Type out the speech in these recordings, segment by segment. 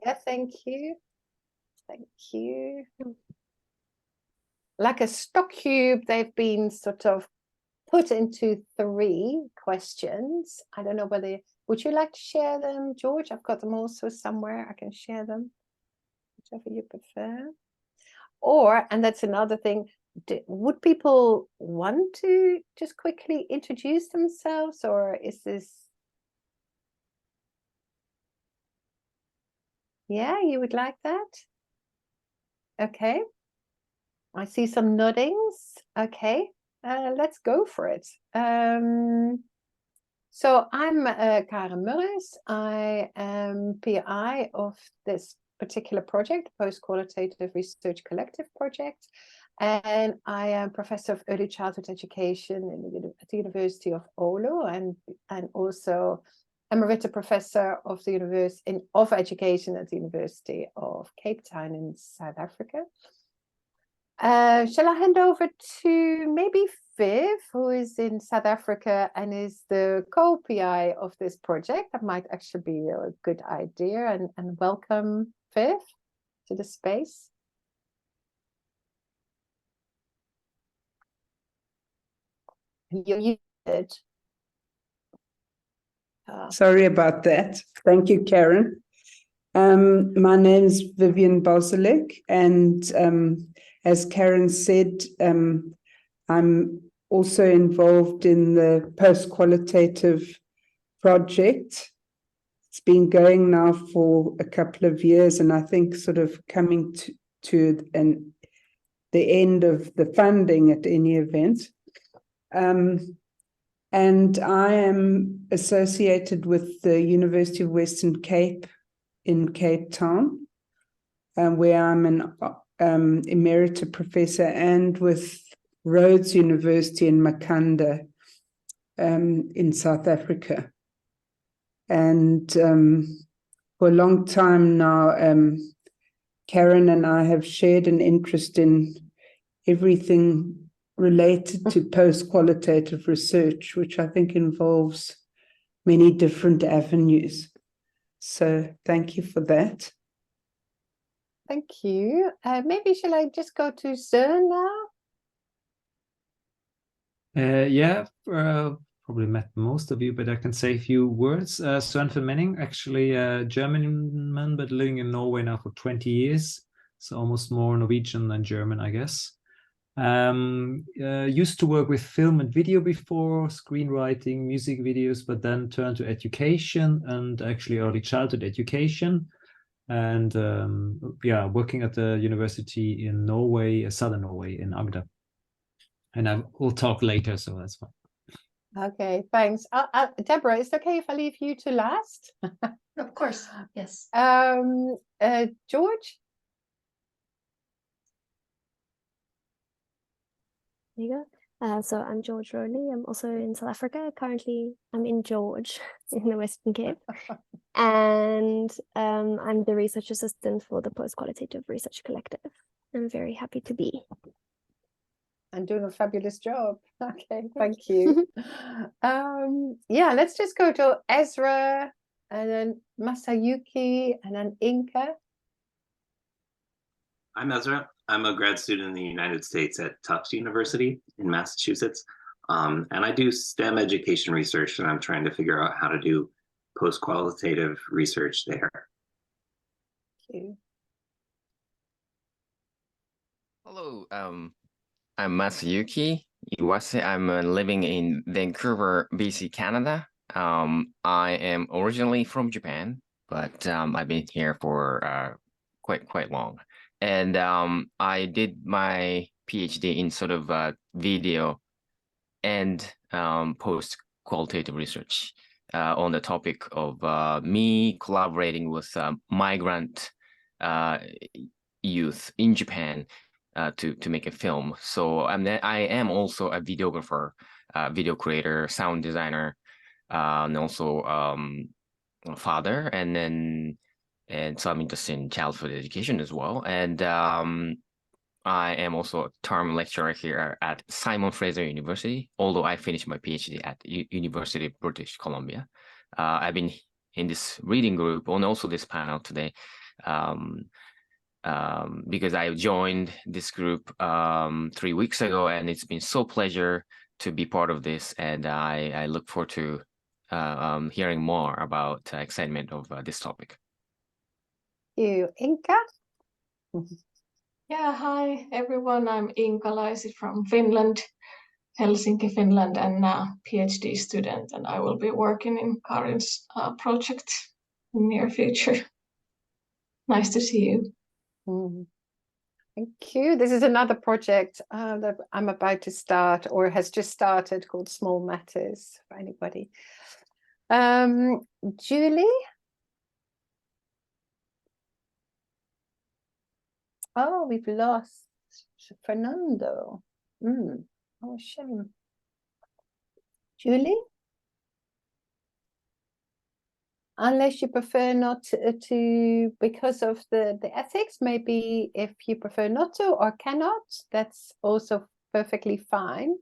Yeah, thank you. Thank you. Like a stock cube, they've been sort of put into 3 questions. I don't know whether, would you like to share them, George? I've got them also somewhere. I can share them, whichever you prefer. Or, and that's another thing, would people want to just quickly introduce themselves, or is this... Yeah, you would like that? Okay. I see some noddings. Okay, let's go for it. So I'm Karin Murris. I am PI of this particular project, Postqualitative Research Collective project. And I am Professor of Early Childhood Education at the University of Oulu, and also Emerita Professor of the University of Education at the University of Cape Town in South Africa. Shall I hand over to maybe Viv, who is in South Africa and is the co-PI of this project? That might actually be a good idea. And welcome, Viv, to the space. You're muted. Sorry about that. Thank you, Karin. My name is Vivian Bozelic, and as Karin said, I'm also involved in the Postqualitative project. It's been going now for a couple of years, and I think sort of coming to the end of the funding at any event. And I am associated with the University of Western Cape in Cape Town, where I'm an emerita professor, and with Rhodes University in Makanda in South Africa. And for a long time now, Karin and I have shared an interest in everything related to post-qualitative research, which I think involves many different avenues. So thank you for that. Thank you. Maybe shall I just go to Soern now? Yeah, probably met most of you, but I can say a few words. Soern van Menning, actually a German man, but living in Norway now for 20 years. So almost more Norwegian than German, I guess. Used to work with film and video before, screenwriting, music videos, but then turned to education and actually early childhood education. And yeah, working at the university in Norway, southern Norway, in Agder. And I will talk later, so that's fine. Okay, thanks. Deborah, is it okay if I leave you to last? Of course, yes. George? There you go. So I'm George Rowley. I'm also in South Africa. Currently, I'm in George in the Western Cape. And I'm the research assistant for the Postqualitative Research Collective. I'm very happy to be. And doing a fabulous job. Okay, thank you. Yeah, let's just go to Ezra, and then Masayuki, and then Inka. I'm Ezra. I'm a grad student in the United States at Tufts University in Massachusetts. And I do STEM education research, and I'm trying to figure out how to do post-qualitative research there. Thank you. Hello, I'm Masayuki Iwase. I'm living in Vancouver, BC, Canada. I am originally from Japan, but I've been here for quite long. And I did my PhD in sort of video and post-qualitative research on the topic of me collaborating with migrant youth in Japan to make a film. So I am also a videographer, video creator, sound designer, and also a father, and so I'm interested in childhood education as well. And I am also a term lecturer here at Simon Fraser University, although I finished my PhD at University of British Columbia. I've been in this reading group and also this panel today because I joined this group 3 weeks ago, and it's been so pleasure to be part of this, and I look forward to hearing more about excitement of this topic. You, Inka? Yeah, hi everyone. I'm Inka Laisi from Finland, Helsinki, Finland, and a PhD student, and I will be working in Karin's project in near future. Nice to see you. Thank you. This is another project that I'm about to start, or has just started, called Small Matters, for anybody. Julie? Oh, we've lost Fernando. Oh, shame. Julie? Unless you prefer not to because of the ethics, maybe if you prefer not to or cannot, that's also perfectly fine.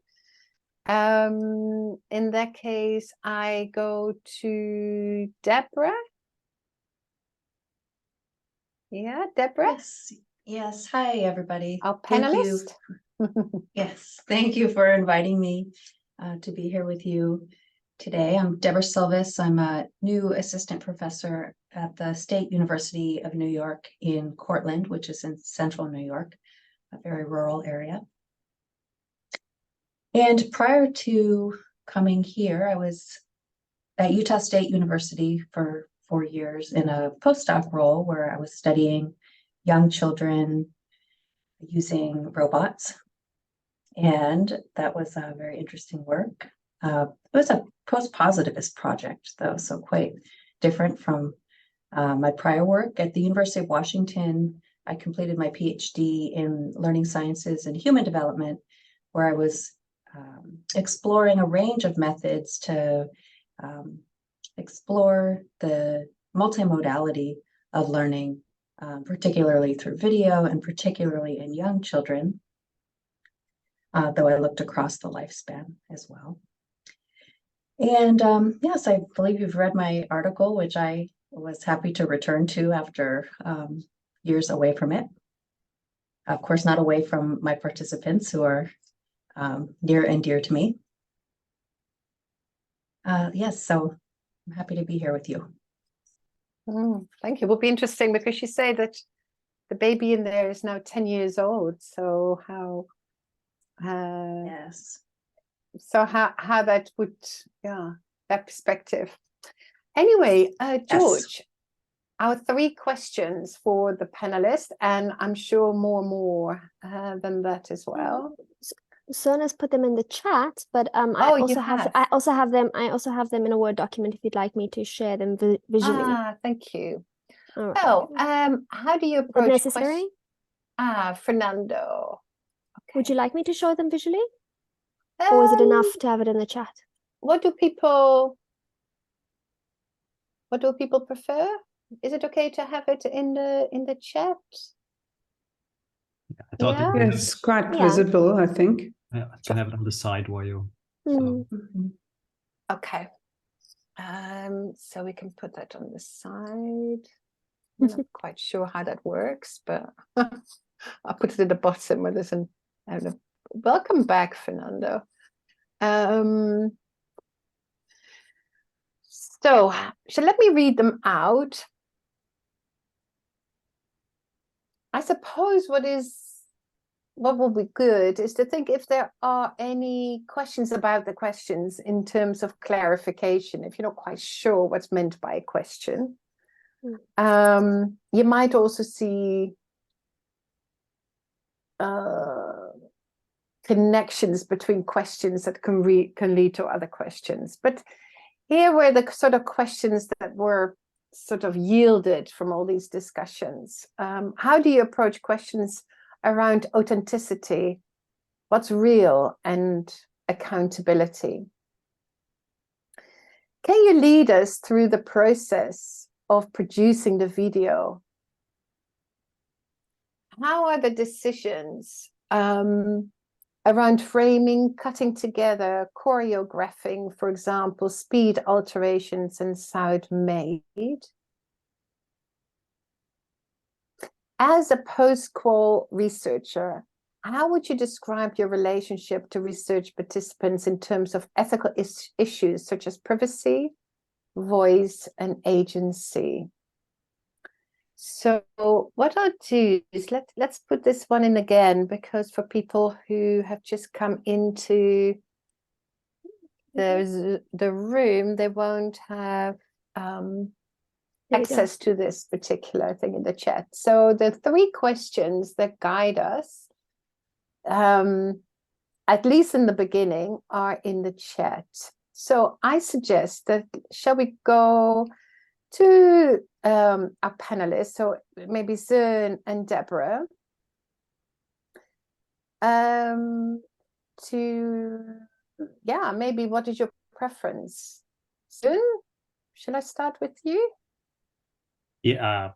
In that case, I go to Deborah. Yeah, Deborah? Yes. Hi, everybody. Our Thank you. panelist. Yes, thank you for inviting me to be here with you today. I'm Deborah Silvis. I'm a new assistant professor at the State University of New York in Cortland, which is in central New York, a very rural area. And prior to coming here, I was at Utah State University for 4 years in a postdoc role where I was studying young children using robots. And that was a very interesting work. It was a post-positivist project, though, so quite different from my prior work. At the University of Washington, I completed my PhD in learning sciences and human development, where I was exploring a range of methods to explore the multimodality of learning, particularly through video and particularly in young children, though I looked across the lifespan as well. And yes, I believe you've read my article, which I was happy to return to after years away from it. Of course, not away from my participants who are near and dear to me. Yes, so I'm happy to be here with you. Thank you. It will be interesting because you say that the baby in there is now 10 years old. So how Yes. so how that would, yeah, that perspective. Anyway, George, Yes. our 3 questions for the panelists, and I'm sure more than that as well. Soern has put them in the chat, but I Oh, you also have I also have them in a Word document if you'd like me to share them visually. Thank you. All right. So, how do you Is it approach necessary? Fernando? Would you like me to show them visually, Okay. or is it enough to have it in the chat? What do people prefer? Is it okay to have it in the chat? I thought Yeah. It's quite Yeah. visible, I think. I can have it on the side while you. Okay. So we can put that on the side. I'm not quite sure how that works, but I'll put it at the bottom where there's welcome back, Fernando. So let me read them out. I suppose what will be good is to think if there are any questions about the questions in terms of clarification, if you're not quite sure what's meant by a question. You might also see connections between questions that can lead to other questions. But here were the sort of questions that were sort of yielded from all these discussions. How do you approach questions around authenticity, what's real, and accountability? Can you lead us through the process of producing the video? How are the decisions around framing, cutting together, choreographing, for example, speed, alterations, and sound made? as a postqual researcher, how would you describe your relationship to research participants in terms of ethical issues such as privacy, voice, and agency? So what I'll do is let's put this one in again, because for people who have just come into the room, they won't have access to this particular thing in the chat. So the 3 questions that guide us, at least in the beginning, are in the chat. So I suggest that, shall we go to our panelists, so maybe Soern and Deborah, maybe what is your preference? Soern, shall I start with you? Yeah,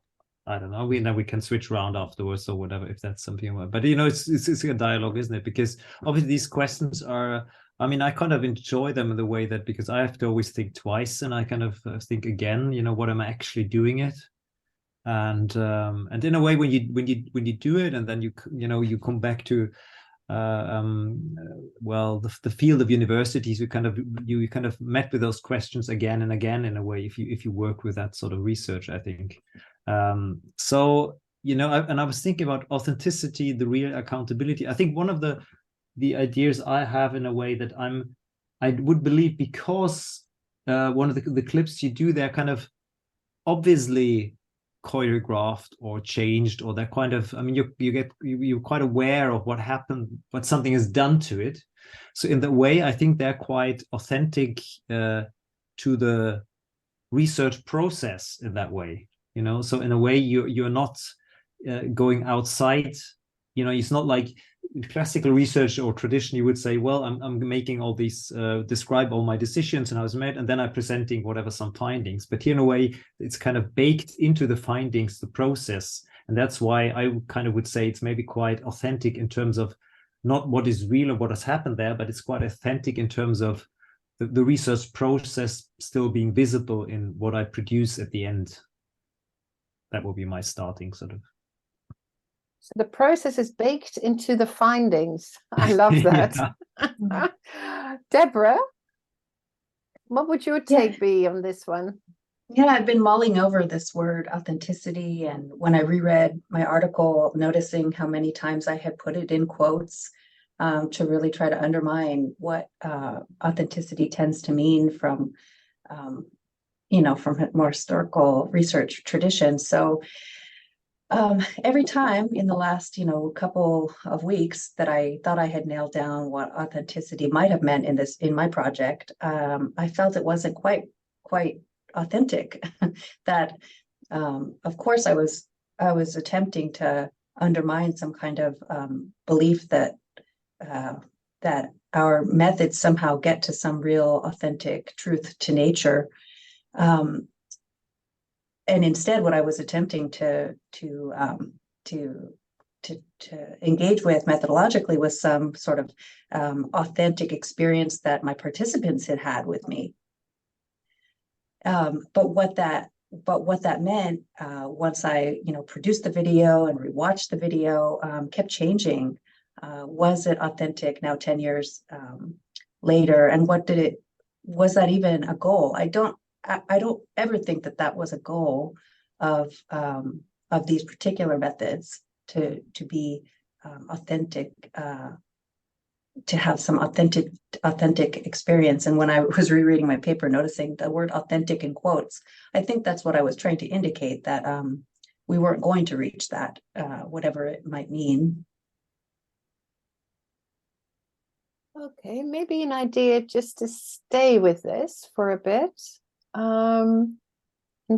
I don't know. We can switch around afterwards or whatever, if that's something you want. But you know, it's a dialogue, isn't it? Because obviously these questions are, I mean, I kind of enjoy them in the way that, because I have to always think twice, and I kind of think again, you know, what am I actually doing it? And in a way, when you do it, and then you come back to well, the field of universities, you kind of met with those questions again and again, in a way, if you work with that sort of research, I think. So, you know, I was thinking about authenticity, the real accountability. I think one of the ideas I have, in a way, that I would believe, because one of the clips you do, they're kind of obviously choreographed or changed, or they're kind of, I mean, you're quite aware of what happened, what something is done to it. So in that way, I think they're quite authentic to the research process in that way, you know. So in a way, you're not going outside, you know. It's not like in classical research or tradition, you would say, well, I'm making all these, describe all my decisions and how it's made, and then I'm presenting whatever, some findings. But here, in a way, it's kind of baked into the findings, the process. And that's why I kind of would say it's maybe quite authentic in terms of not what is real or what has happened there, but it's quite authentic in terms of the research process still being visible in what I produce at the end. That will be my starting sort of. So the process is baked into the findings. I love that. Deborah, what would your take be on this one? Yeah, I've been mulling over this word authenticity, and when I reread my article, noticing how many times I had put it in quotes to really try to undermine what authenticity tends to mean from, you know, from more historical research traditions. So every time in the last, you know, couple of weeks that I thought I had nailed down what authenticity might have meant in my project, I felt it wasn't quite authentic. That of course I was attempting to undermine some kind of belief that that our methods somehow get to some real authentic truth to nature. And instead, what I was attempting to engage with methodologically was some sort of authentic experience that my participants had had with me. But what that meant, once I, you know, produced the video and rewatched the video, kept changing. Was it authentic now 10 years later? And was that even a goal? I don't ever think that was a goal of these particular methods, to be authentic, to have some authentic experience. And when I was rereading my paper, noticing the word authentic in quotes, I think that's what I was trying to indicate, that we weren't going to reach that, whatever it might mean. Okay, maybe an idea just to stay with this for a bit, and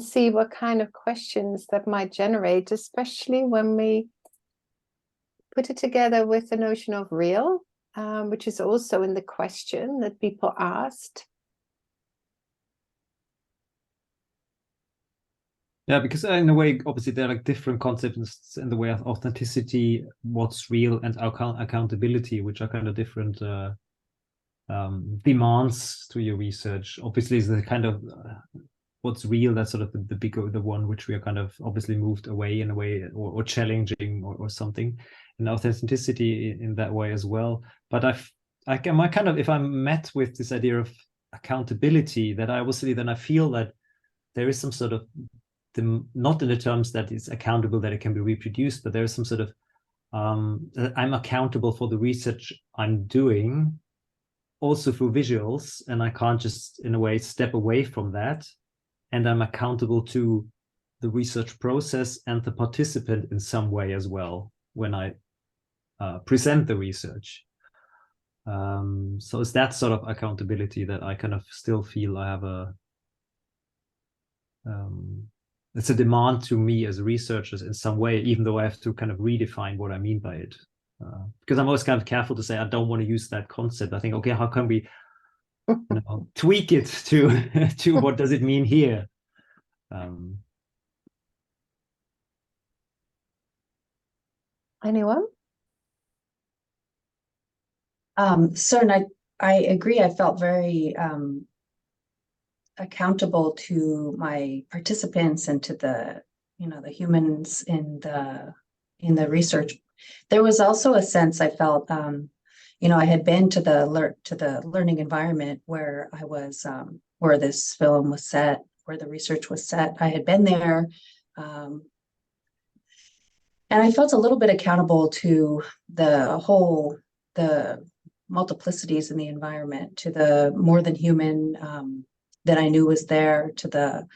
see what kind of questions that might generate, especially when we put it together with the notion of real, which is also in the question that people asked. Yeah, because in a way, obviously, there are like different concepts in the way of authenticity, what's real, and accountability, which are kind of different demands to your research. Obviously, is the kind of what's real, that's sort of the bigger, the one which we are kind of obviously moved away in a way, or challenging or something, and authenticity in that way as well. But I kind of, if I'm met with this idea of accountability, that I obviously then I feel that there is some sort of, not in the terms that it's accountable that it can be reproduced, but there is some sort of I'm accountable for the research I'm doing, also through visuals, and I can't just in a way step away from that, and I'm accountable to the research process and the participant in some way as well when I present the research. So it's that sort of accountability that I kind of still feel I have it's a demand to me as researchers in some way, even though I have to kind of redefine what I mean by it. Because I'm always kind of careful to say I don't want to use that concept. I think, okay, how can we tweak it to what does it mean here? Anyone? Soern, I agree. I felt very accountable to my participants and to the the humans in the research. There was also a sense I felt I had been to the learning environment where I was where this film was set, where the research was set. I had been there, and I felt a little bit accountable to the multiplicities in the environment, to the more than human that I knew was there, to the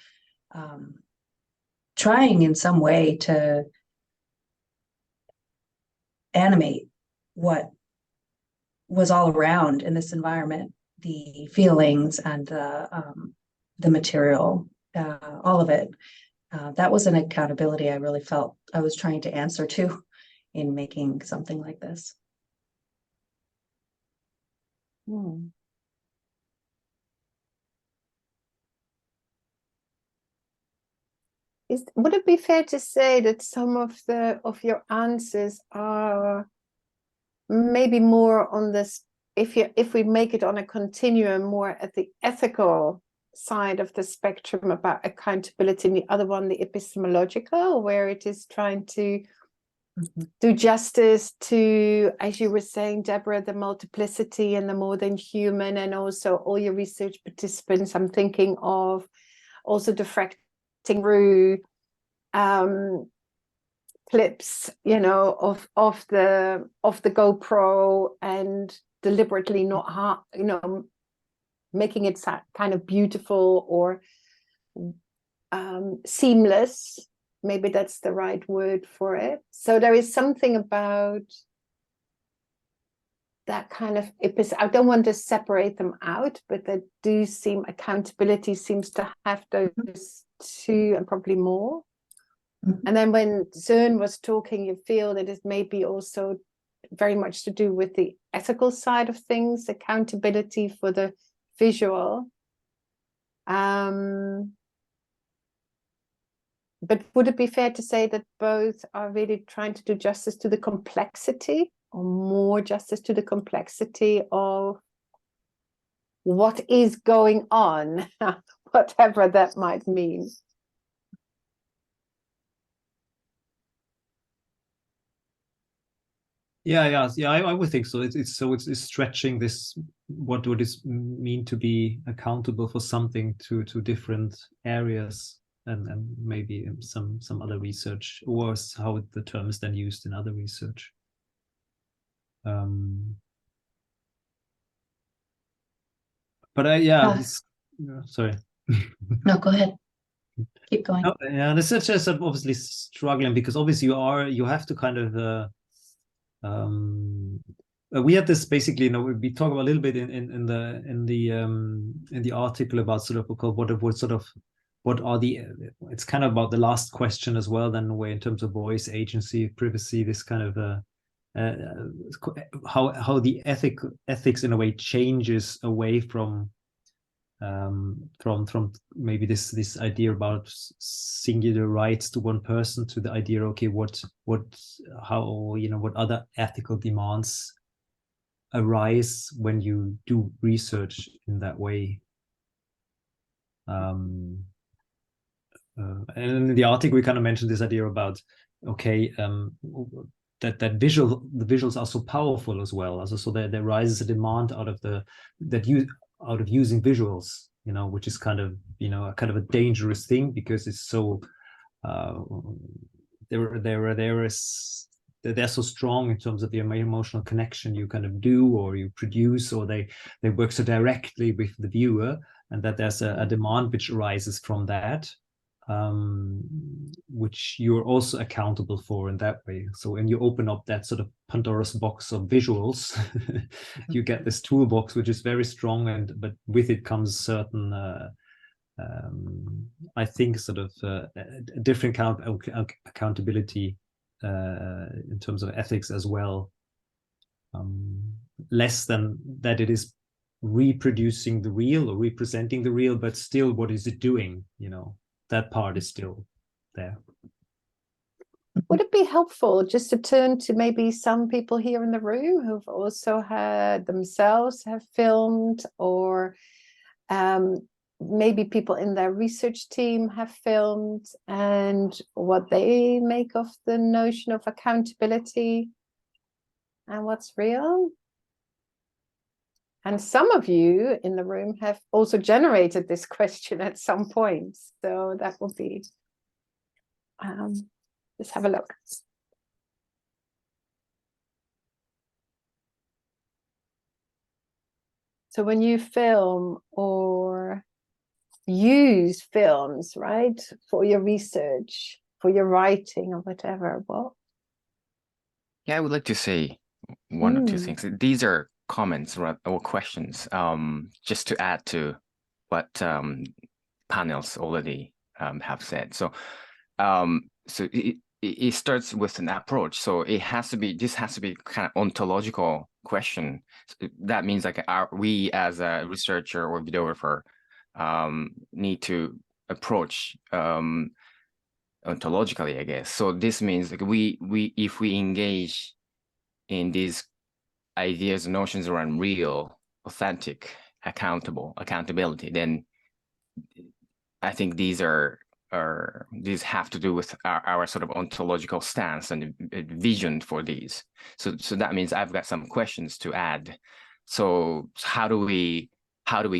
trying in some way to animate what was all around in this environment, the feelings and the material, all of it. That was an accountability I really felt I was trying to answer to in making something like this. Would it be fair to say that some of your answers are maybe more on this, if we make it on a continuum, more at the ethical side of the spectrum about accountability, and the other one, the epistemological, where it is trying to do justice to, as you were saying, Deborah, the multiplicity and the more than human, and also all your research participants. I'm thinking of also diffracting through clips, of the GoPro, and deliberately not making it kind of beautiful or seamless. Maybe that's the right word for it. So there is something about that kind of I don't want to separate them out, but they do seem, accountability seems to have those two and probably more. And then when Soern was talking, you feel that it may be also very much to do with the ethical side of things, accountability for the visual. But would it be fair to say that both are really trying to do justice to the complexity, or more justice to the complexity of what is going on, whatever that might mean? Yeah, I would think so. It's stretching this, what would it mean to be accountable for something to different areas, and maybe some other research, or how the term is then used in other research. But sorry. No, go ahead. Keep going. Yeah, researchers are obviously struggling, because obviously you have to kind of we had this basically, we talk about a little bit in the article about sort of what are the, it's kind of about the last question as well, then, in a way, in terms of voice, agency, privacy, this kind of how the ethics in a way changes away from maybe this idea about singular rights to one person, to the idea, okay, what other ethical demands arise when you do research in that way. And in the article, we kind of mentioned this idea about, okay, that the visuals are so powerful as well. Also, so there rises a demand out of using visuals, you know, which is kind of, you know, a kind of a dangerous thing, because it's so they're so strong in terms of the emotional connection you kind of do or you produce, or they work so directly with the viewer, and that there's a demand which arises from that, which you're also accountable for in that way. So when you open up that sort of Pandora's box of visuals, you get this toolbox which is very strong, but with it comes certain I think sort of a different kind of accountability in terms of ethics as well, less than that it is reproducing the real or representing the real, but still, what is it doing? You know, that part is still there. Would it be helpful just to turn to maybe some people here in the room who've also had themselves have filmed, or maybe people in their research team have filmed, and what they make of the notion of accountability and what's real? And some of you in the room have also generated this question at some point. So that will be, let's have a look. So when you film or use films, right, for your research, for your writing or whatever, well, Yeah, I would like to say one or two things. These are comments or questions, just to add to what panels already have said. So, so it starts with an approach. So this has to be kind of ontological question. So that means like we as a researcher or videographer need to approach ontologically, I guess. So this means like if we engage in these ideas and notions around real, authentic, accountability, then I think these have to do with our sort of ontological stance and vision for these. So that means I've got some questions to add. So how do we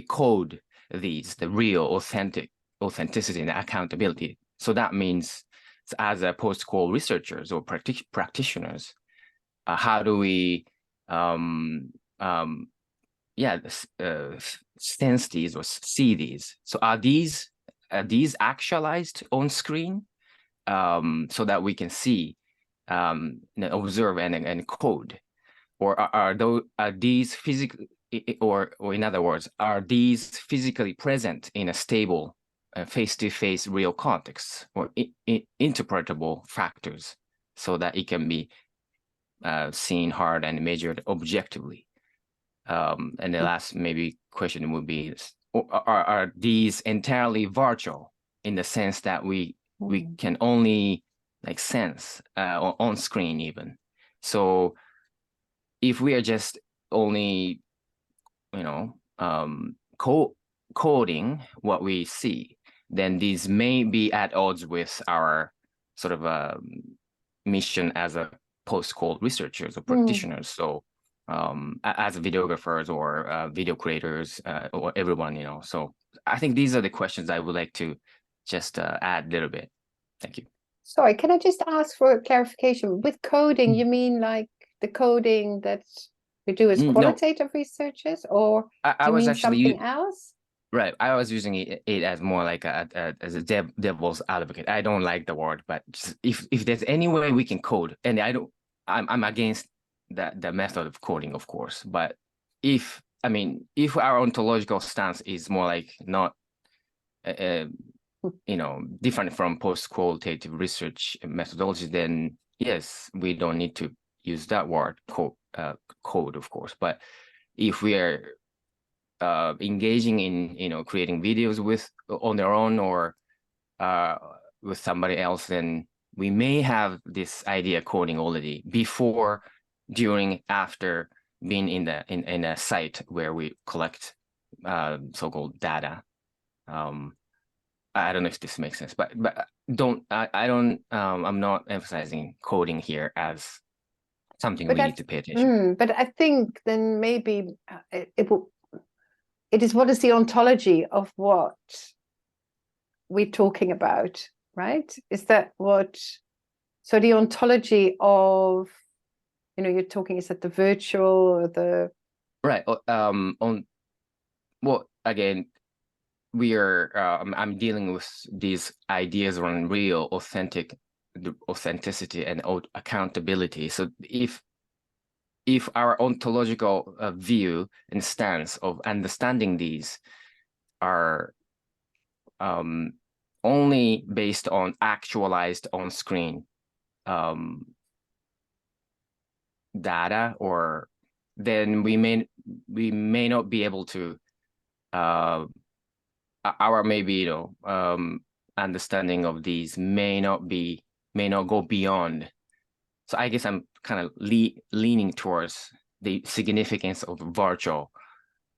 code these, the real, authenticity and accountability? So that means as a postqual researchers or practitioners, how do we sense these or see these? So are these actualized on screen, so that we can see, observe and code, or are these physically, or in other words, are these physically present in a stable face-to-face real context, or interpretable factors, so that it can be seen, heard, and measured objectively? And the last maybe question would be, are these entirely virtual in the sense that we can only like sense on screen even? So if we are just only, you know, coding what we see, then these may be at odds with our sort of mission as a postqual researchers or practitioners. So as videographers or video creators, or everyone, you know. So I think these are the questions I would like to just add a little bit. Thank you. Sorry, can I just ask for clarification? With coding, you mean like the coding that we do as qualitative researchers, or I do you was mean actually something else? Right, I was using it as more like as a devil's advocate. I don't like the word, but just if there's any way we can code, and I'm against the method of coding, of course. But if our ontological stance is more like not, different from post-qualitative research methodology, then yes, we don't need to use that word code, of course. But if we are engaging in creating videos on their own or with somebody else, then we may have this idea coding already before, during, after being in a site where we collect so-called data. I don't know if this makes sense, but I'm not emphasizing coding here as something we need to pay attention. But I think then maybe it is what is the ontology of what we're talking about, right? Is that what? So the ontology of, you're talking, is that the virtual or the right? Well, again, we are. I'm dealing with these ideas around real, authenticity, and accountability. So if our ontological view and stance of understanding these are only based on actualized on-screen data, or then we may not be able to our maybe understanding of these may not go beyond. So I guess I'm kind of leaning towards the significance of virtual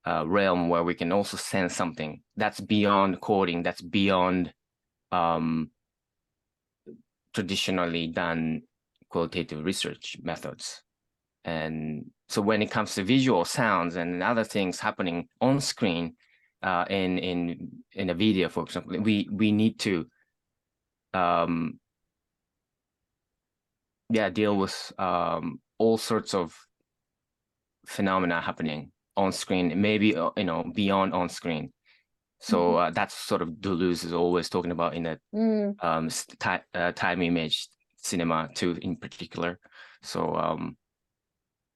realm, where we can also sense something that's beyond coding, that's beyond traditionally done qualitative research methods. And so when it comes to visual sounds and other things happening on screen in a video, for example, we need to deal with all sorts of phenomena happening on screen, maybe beyond on screen. So that's sort of Deleuze is always talking about in that time image cinema too, in particular. So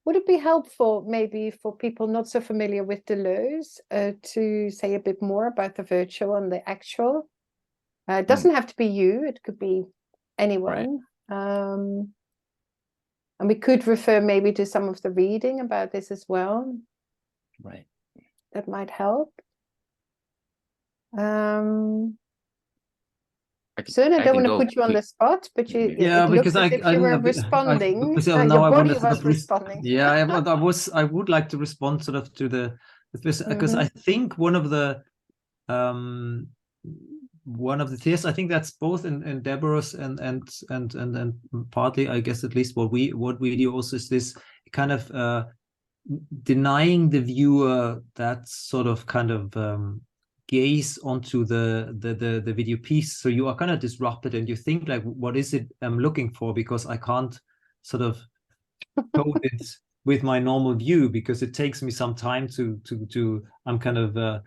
would it be helpful maybe for people not so familiar with Deleuze to say a bit more about the virtual and the actual? It doesn't have to be you, it could be anyone. Right. And we could refer maybe to some of the reading about this as well. Right. That might help. Soern, I don't want to put you on the spot, but it because looked as if you were responding. Your body was responding. Yeah, I would like to respond sort of to this, because I think one of the theories, I think that's both in Deborah's and partly, I guess, at least what we do also, is this kind of denying the viewer that sort of kind of gaze onto the video piece. So you are kind of disrupted and you think like, what is it I'm looking for? Because I can't sort of code it with my normal view, because it takes me some time to I'm kind of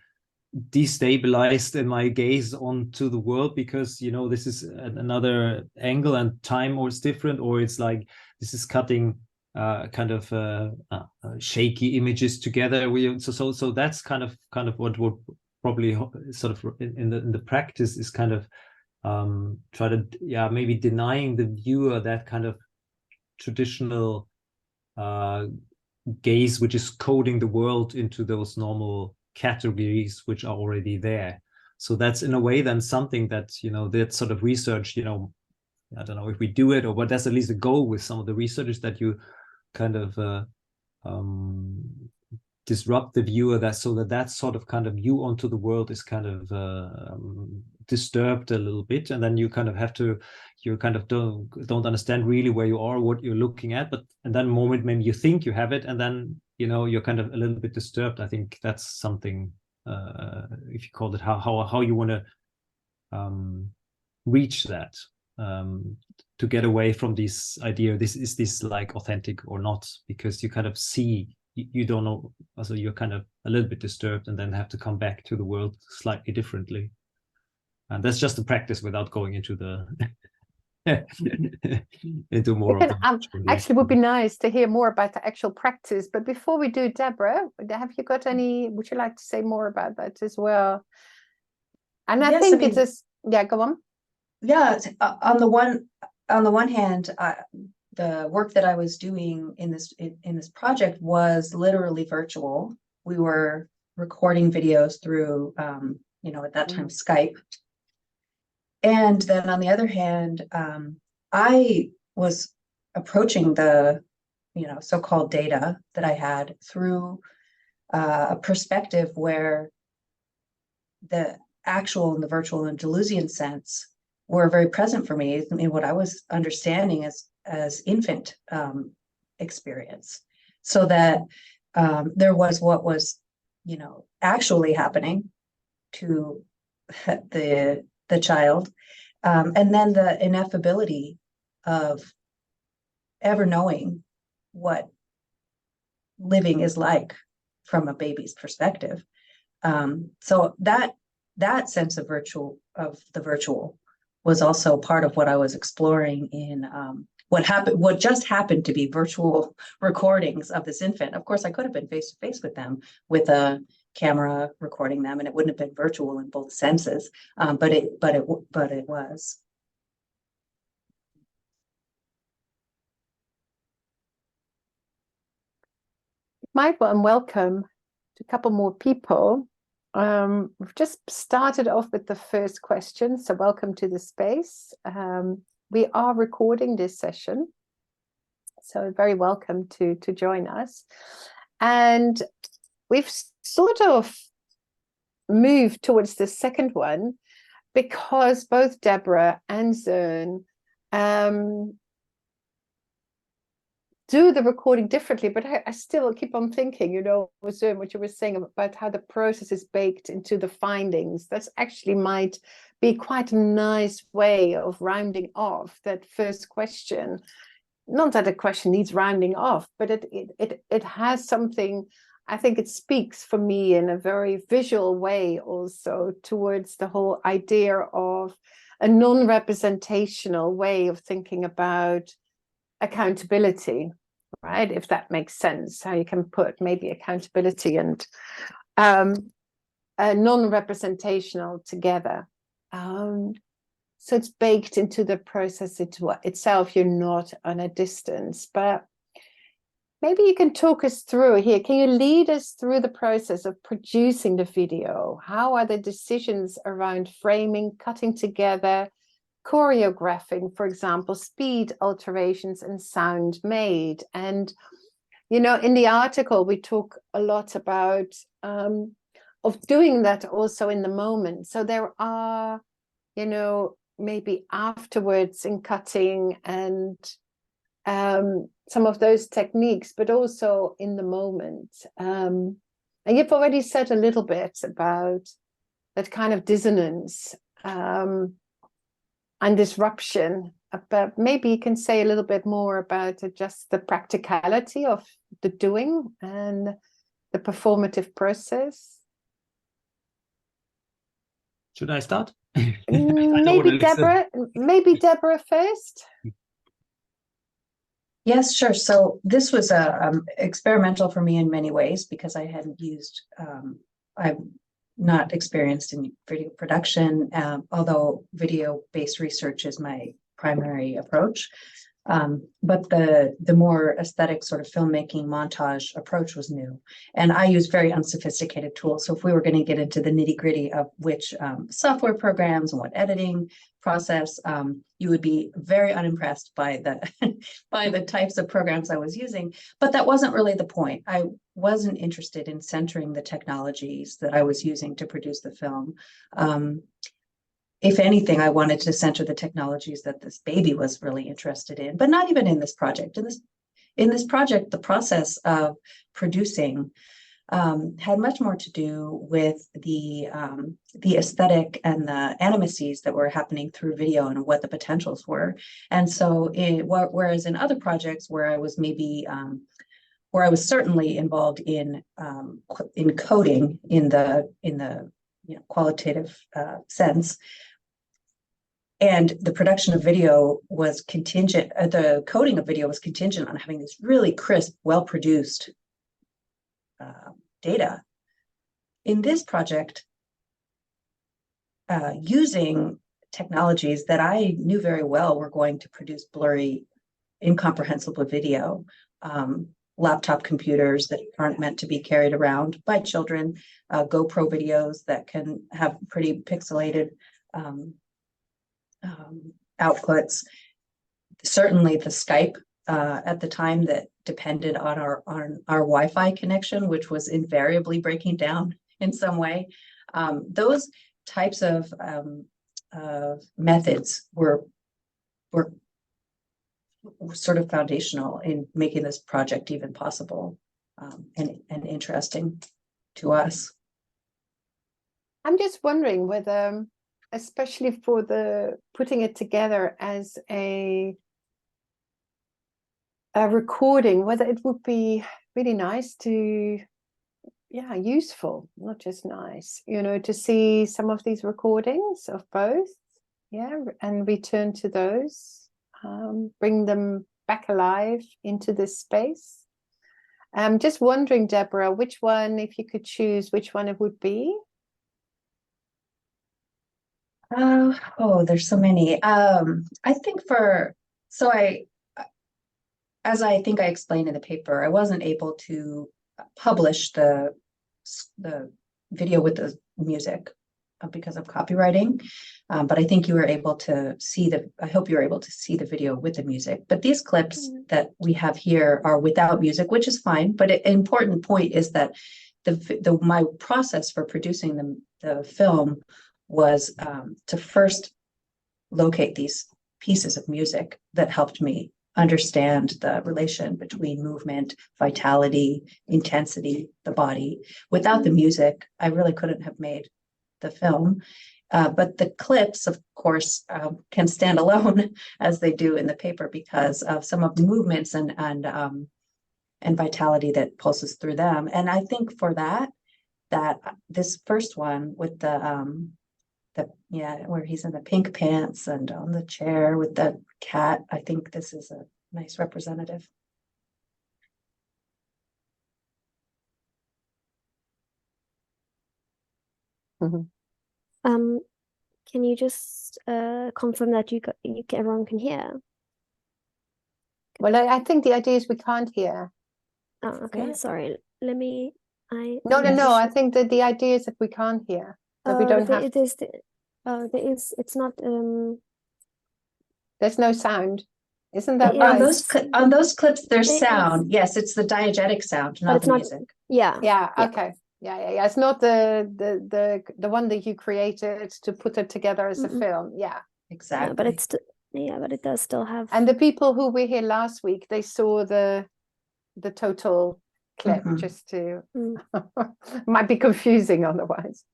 destabilized in my gaze onto the world, because this is another angle and time, or it's different, or it's like this is cutting kind of shaky images together. So that's kind of what would probably sort of in the practice is kind of try to maybe denying the viewer that kind of traditional gaze, which is coding the world into those normal categories which are already there. So that's in a way then something that that sort of research, I don't know if we do it, or but that's at least a goal with some of the research, is that you kind of disrupt the viewer, that sort of kind of view onto the world is kind of disturbed a little bit, and then you kind of don't understand really where you are, what you're looking at, but in that moment maybe you think you have it, and then you're kind of a little bit disturbed. I think that's something, if you call it, how you want to reach that, to get away from this idea, is this like authentic or not, because you kind of see, you don't know, also you're kind of a little bit disturbed, and then have to come back to the world slightly differently. And that's just a practice without going into the into more of the actually would be nice to hear more about the actual practice. But before we do, Deborah, would you like to say more about that as well? And I think it's just, go on. Yeah, on the one hand, the work that I was doing in this project was literally virtual. We were recording videos through at that time Skype. And then on the other hand, I was approaching the so-called data that I had through a perspective where actual and the virtual and Deleuzian sense were very present for me in what I was understanding as infant experience. So that there was what was, actually happening to the child, and then the ineffability of ever knowing what living is like from a baby's perspective. So that sense of the virtual was also part of what I was exploring in what just happened to be virtual recordings of this infant. Of course, I could have been face to face with them with a camera recording them, and it wouldn't have been virtual in both senses. But it was. Michael, and welcome to a couple more people. We've just started off with the first question, so welcome to the space. We are recording this session, so very welcome to join us. And we've sort of moved towards the second one because both Deborah and Soern do the recording differently, but I still keep on thinking, Soern, what you were saying about how the process is baked into the findings. That's actually might be quite a nice way of rounding off that first question. Not that a question needs rounding off, but it has something. I think it speaks for me in a very visual way also towards the whole idea of a non-representational way of thinking about accountability, right? If that makes sense, how you can put maybe accountability and non-representational together. So it's baked into the process itself. You're not on a distance, but maybe you can talk us through here. Can you lead us through the process of producing the video? How are the decisions around framing, cutting together, choreographing, for example, speed, alterations, and sound made? And, in the article, we talk a lot about of doing that also in the moment. So there are, maybe afterwards in cutting and some of those techniques, but also in the moment. And you've already said a little bit about that kind of dissonance and disruption, but maybe you can say a little bit more about just the practicality of the doing and the performative process. Should I start? Maybe Deborah first. Yes, sure. So this was experimental for me in many ways because I hadn't used, I'm not experienced in video production, although video-based research is my primary approach. But the more aesthetic sort of filmmaking montage approach was new. And I use very unsophisticated tools. So if we were going to get into the nitty-gritty of which software programs and what editing process, you would be very unimpressed by the by the types of programs I was using. But that wasn't really the point. I wasn't interested in centering the technologies that I was using to produce the film. If anything, I wanted to center the technologies that this baby was really interested in, but not even in this project. In this project, the process of producing had much more to do with the aesthetic and the animacies that were happening through video and what the potentials were. And so, whereas in other projects where I was maybe where I was certainly involved in coding in the qualitative sense. And the production of video was contingent, the coding of video was contingent on having this really crisp, well-produced data. In this project, using technologies that I knew very well were going to produce blurry, incomprehensible video, laptop computers that aren't meant to be carried around by children, GoPro videos that can have pretty pixelated outputs. Certainly the Skype at the time that depended on our Wi-Fi connection, which was invariably breaking down in some way. Those types of methods were sort of foundational in making this project even possible, and interesting to us. I'm just wondering whether, especially for the putting it together as a recording, whether it would be really nice to, yeah, useful, not just nice, you know, to see some of these recordings of both, yeah, and return to those, bring them back alive into this space. I'm just wondering, Deborah, which one, if you could choose, which one it would be? Oh, there's so many. I think as I think I explained in the paper, I wasn't able to publish the video with the music because of copywriting. But I think you were able to see I hope you were able to see the video with the music. But these clips that we have here are without music, which is fine. But an important point is that my process for producing the film was to first locate these pieces of music that helped me understand the relation between movement, vitality, intensity, the body. Without the music, I really couldn't have made the film. But the clips, of course, can stand alone as they do in the paper because of some of the movements and vitality that pulses through them. And I think for that this first one with where he's in the pink pants and on the chair with the cat, I think this is a nice representative. Mm-hmm. Can you just confirm that everyone can hear? Well, I think the idea is we can't hear. Oh, okay, Yeah. sorry. Let me. No. I think that the idea is that we can't hear. That we don't have. It's not. There's no sound. Isn't that There right? is. On those clips, there's There is. sound. Yes, it's the diegetic sound, But not it's the not. music. Yeah. Yeah. Okay. Yeah. It's not the one that you created to put it together as a film. Yeah. Exactly. Yeah, but it does still have. And the people who were here last week, they saw the total clip, just to might be confusing otherwise.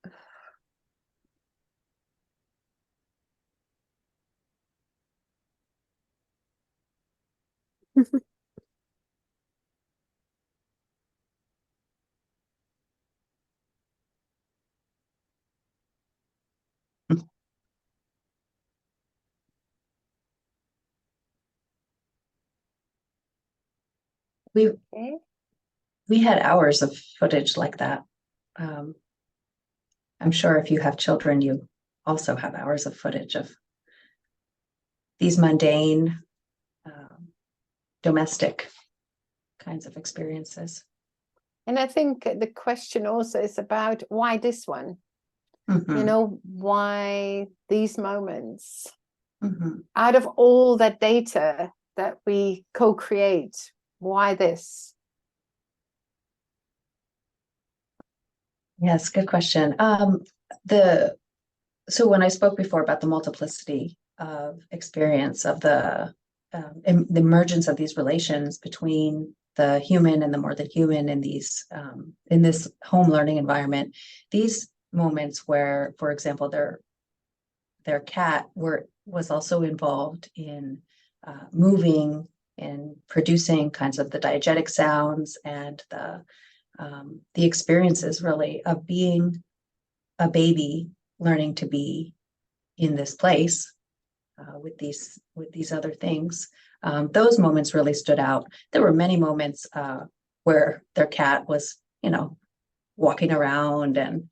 We had hours of footage like that. I'm sure if you have children, you also have hours of footage of these mundane, domestic kinds of experiences. And I think the question also is about why this one? You know, why these moments? Out of all that data that we co-create, why this? Yes, good question. So when I spoke before about the multiplicity of experience of the emergence of these relations between the human and the more than human in these in this home learning environment, these moments where, for example, their cat was also involved in moving and producing kinds of the diegetic sounds and the experiences really of being a baby learning to be in this place with these other things. Those moments really stood out. There were many moments where their cat was, walking around and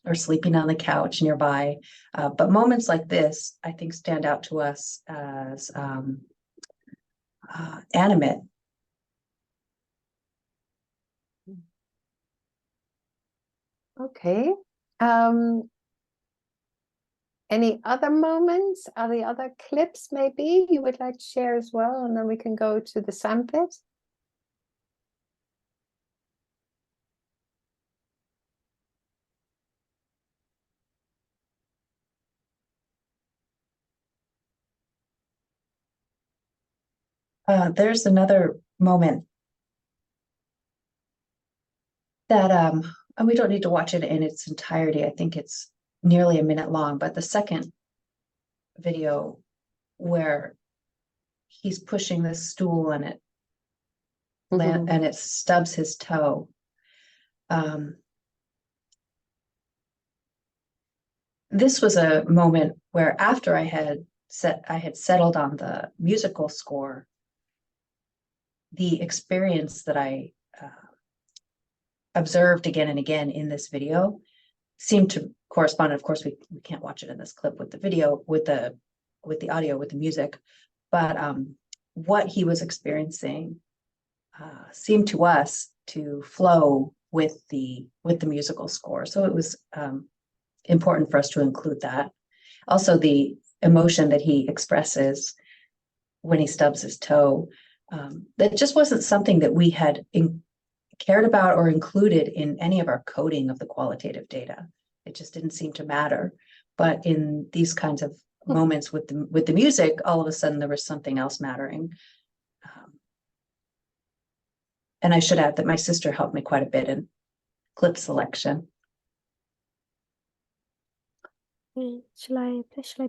or sleeping on the couch nearby. But moments like this, I think, stand out to us as animate. Okay. Any other moments? Are there other clips maybe you would like to share as well? And then we can go to the sandpit. There's another moment that and we don't need to watch it in its entirety. I think it's nearly a minute long, but the second video where he's pushing this stool and it and it stubs his toe. This was a moment where after I had settled on the musical score, the experience that I observed again and again in this video seemed to correspond. Of course, we can't watch it in this clip with the video, with the audio, with the music, but what he was experiencing seemed to us to flow with the musical score. So it was important for us to include that. Also, the emotion that he expresses when he stubs his toe, that just wasn't something that we had cared about or included in any of our coding of the qualitative data. It just didn't seem to matter. But in these kinds of moments with the music, all of a sudden there was something else mattering. And I should add that my sister helped me quite a bit in clip selection. Shall I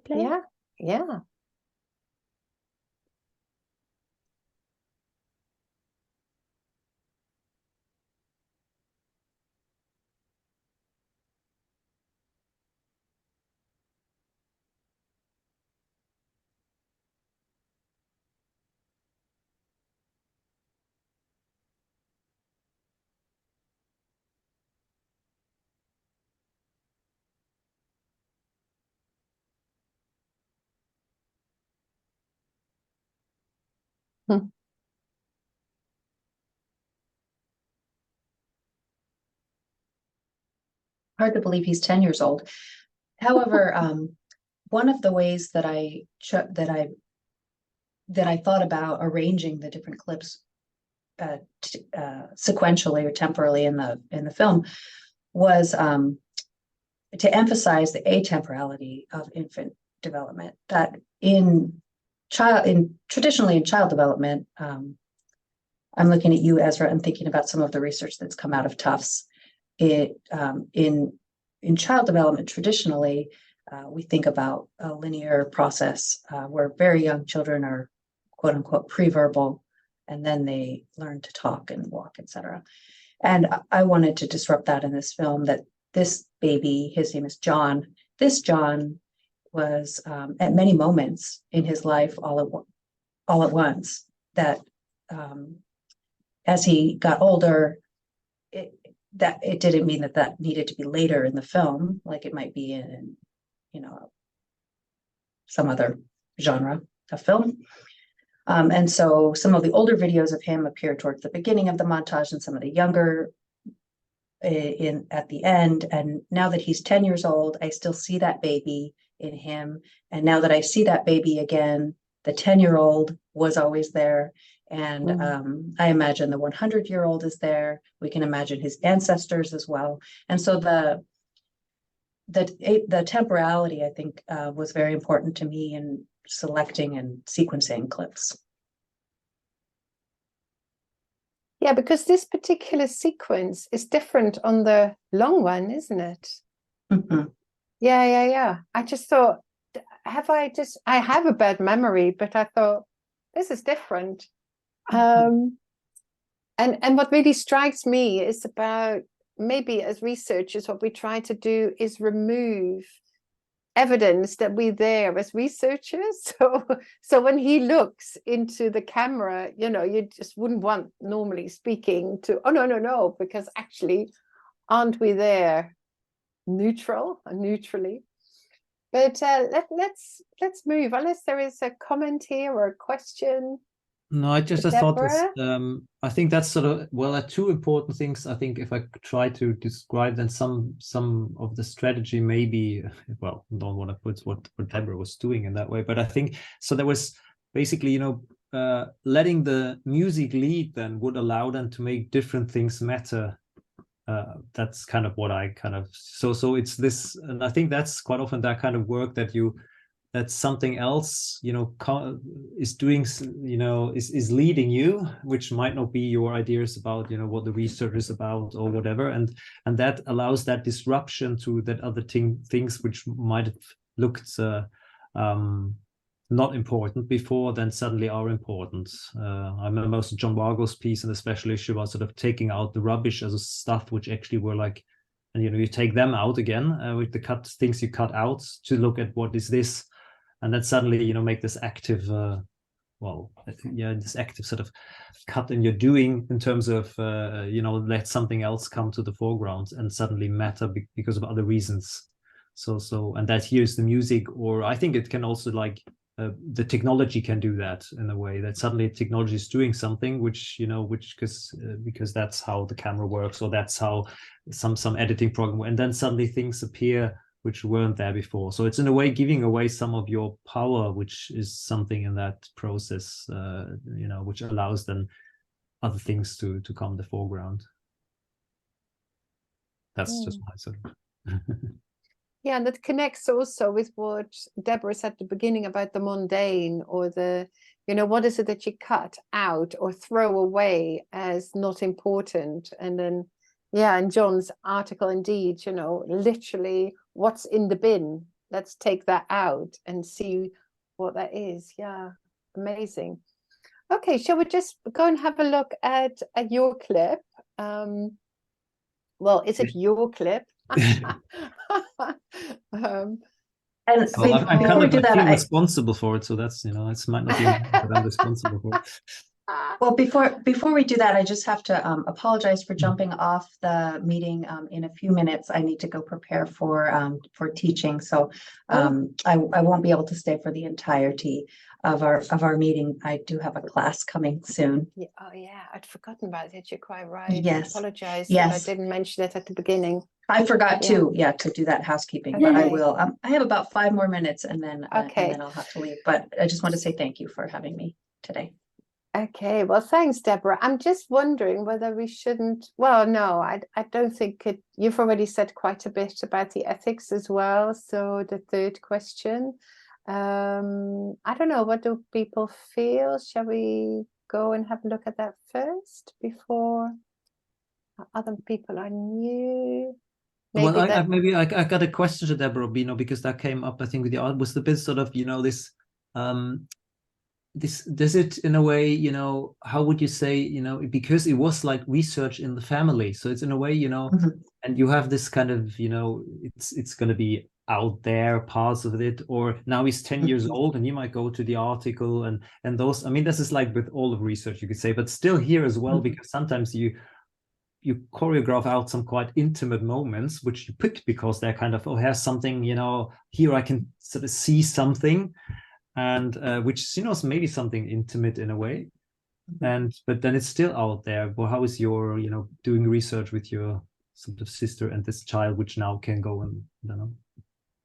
play? Yeah, yeah. Hard to believe he's 10 years old. However, one of the ways that I thought about arranging the different clips sequentially or temporally in the film was to emphasize the atemporality of infant development. That traditionally in child development, I'm looking at you, Ezra, and thinking about some of the research that's come out of Tufts. In child development, traditionally, we think about a linear process where very young children are quote unquote pre-verbal, and then they learn to talk and walk, etc. And I wanted to disrupt that in this film, that this baby, his name is John, this John was at many moments in his life all at once, that as he got older, it didn't mean that needed to be later in the film, like it might be in some other genre of film. And so some of the older videos of him appear towards the beginning of the montage, and some of the younger at the end. And now that he's 10 years old, I still see that baby in him. And now that I see that baby again, the 10-year-old was always there. And I imagine the 100-year-old is there. We can imagine his ancestors as well. And so the temporality, I think, was very important to me in selecting and sequencing clips. Yeah, because this particular sequence is different on the long one, isn't it? Mm-hmm. Yeah. I just thought, I have a bad memory, but I thought, this is different. And what really strikes me is about, maybe as researchers, what we try to do is remove evidence that we're there as researchers. So when he looks into the camera, you just wouldn't want, normally speaking, to, oh no, because actually, aren't we there neutrally? But let's move, unless there is a comment here or a question. No, I thought this, I think that's sort of, two important things. I think if I could try to describe then some of the strategy, maybe, don't want to put what Deborah was doing in that way, but I think, so there was basically, letting the music lead then would allow them to make different things matter. That's kind of what I so it's this, and I think that's quite often that kind of work that you that something else, is doing, is leading you, which might not be your ideas about, what the research is about or whatever. And that allows that disruption to that other things which might have looked not important before, then suddenly are important. I remember also John Wargo's piece in the special issue about sort of taking out the rubbish as a stuff which actually were like, and you take them out again with the things you cut out to look at what is this, and then suddenly make this active, this active sort of cut in your doing in terms of let something else come to the foreground and suddenly matter because of other reasons. So and that here's the music, or I think it can also the technology can do that in a way that suddenly technology is doing something which because that's how the camera works, or that's how some editing program, and then suddenly things appear which weren't there before. So it's in a way giving away some of your power, which is something in that process, which allows then other things to come to the foreground. That's just my sort of. Yeah, and that connects also with what Deborah said at the beginning about the mundane, or the, what is it that you cut out or throw away as not important? And then, yeah, in John's article, indeed, literally what's in the bin, let's take that out and see what that is. Yeah, amazing. Okay, shall we just go and have a look at your clip? Well, is it your clip? And well, I'm before we do that, I'm responsible for it, so that's it might not be that I'm responsible for it. Well, before we do that, I just have to apologize for jumping off the meeting in a few minutes. I need to go prepare for teaching, so I won't be able to stay for the entirety of our meeting. I do have a class coming soon. Yeah, oh yeah, I'd forgotten about it. You're quite right. Yes. I apologize Yes. that I didn't mention it at the beginning. I forgot to do that housekeeping, but I will. I have about 5 more minutes, and then and then I'll have to leave. But I just want to say thank you for having me today. Okay, well, thanks, Deborah. I'm just wondering whether we shouldn't. Well, no, I don't think it. You've already said quite a bit about the ethics as well. So the third question, I don't know. What do people feel? Shall we go and have a look at that first before other people are new? Maybe well, I got a question to Deborah, because that came up, I think, with the art, was the bit sort of, this, does it in a way, how would you say, because it was like research in the family. So it's in a way, and you have this kind of, it's going to be out there, parts of it, or now he's 10 years old and you might go to the article and those, I mean, this is like with all of research, you could say, but still here as well, because sometimes you choreograph out some quite intimate moments, which you picked because they're kind of, here's something, here I can sort of see something, and which, is maybe something intimate in a way. But then it's still out there. Well, how is your, doing research with your sort of sister and this child, which now can go and, I don't know.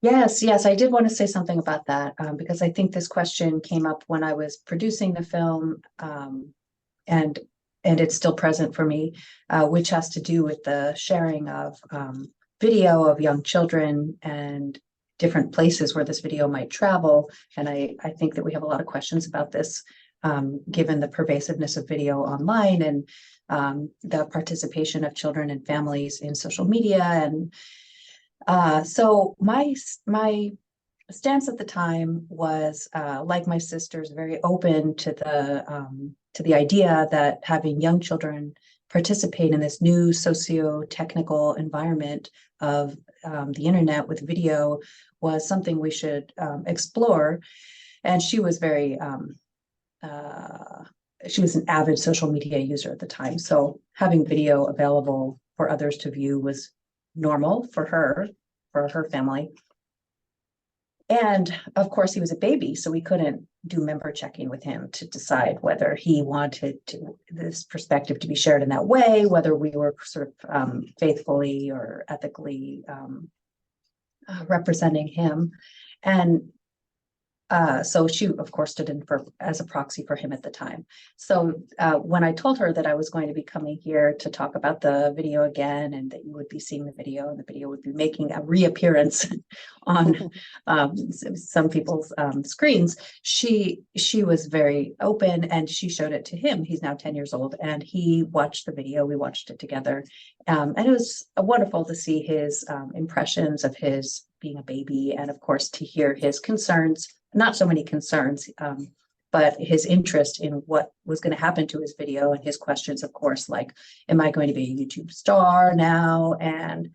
Yes, I did want to say something about that, because I think this question came up when I was producing the film, and it's still present for me, which has to do with the sharing of video of young children and different places where this video might travel. And I think that we have a lot of questions about this, given the pervasiveness of video online and the participation of children and families in social media. And so my stance at the time was, like my sister's, very open to the idea that having young children participate in this new socio-technical environment of the internet with video was something we should explore. And she was very, she was an avid social media user at the time. So having video available for others to view was normal for her family. And of course, he was a baby, so we couldn't do member checking with him to decide whether he wanted this perspective to be shared in that way, whether we were sort of faithfully or ethically representing him. And So she, of course, stood in as a proxy for him at the time. So when I told her that I was going to be coming here to talk about the video again, and that you would be seeing the video, and the video would be making a reappearance on some people's screens, she was very open, and she showed it to him. He's now 10 years old, and he watched the video. We watched it together, and it was wonderful to see his impressions of his being a baby, and of course to hear his concerns. Not so many concerns, but his interest in what was going to happen to his video, and his questions, of course, like, am I going to be a YouTube star now? And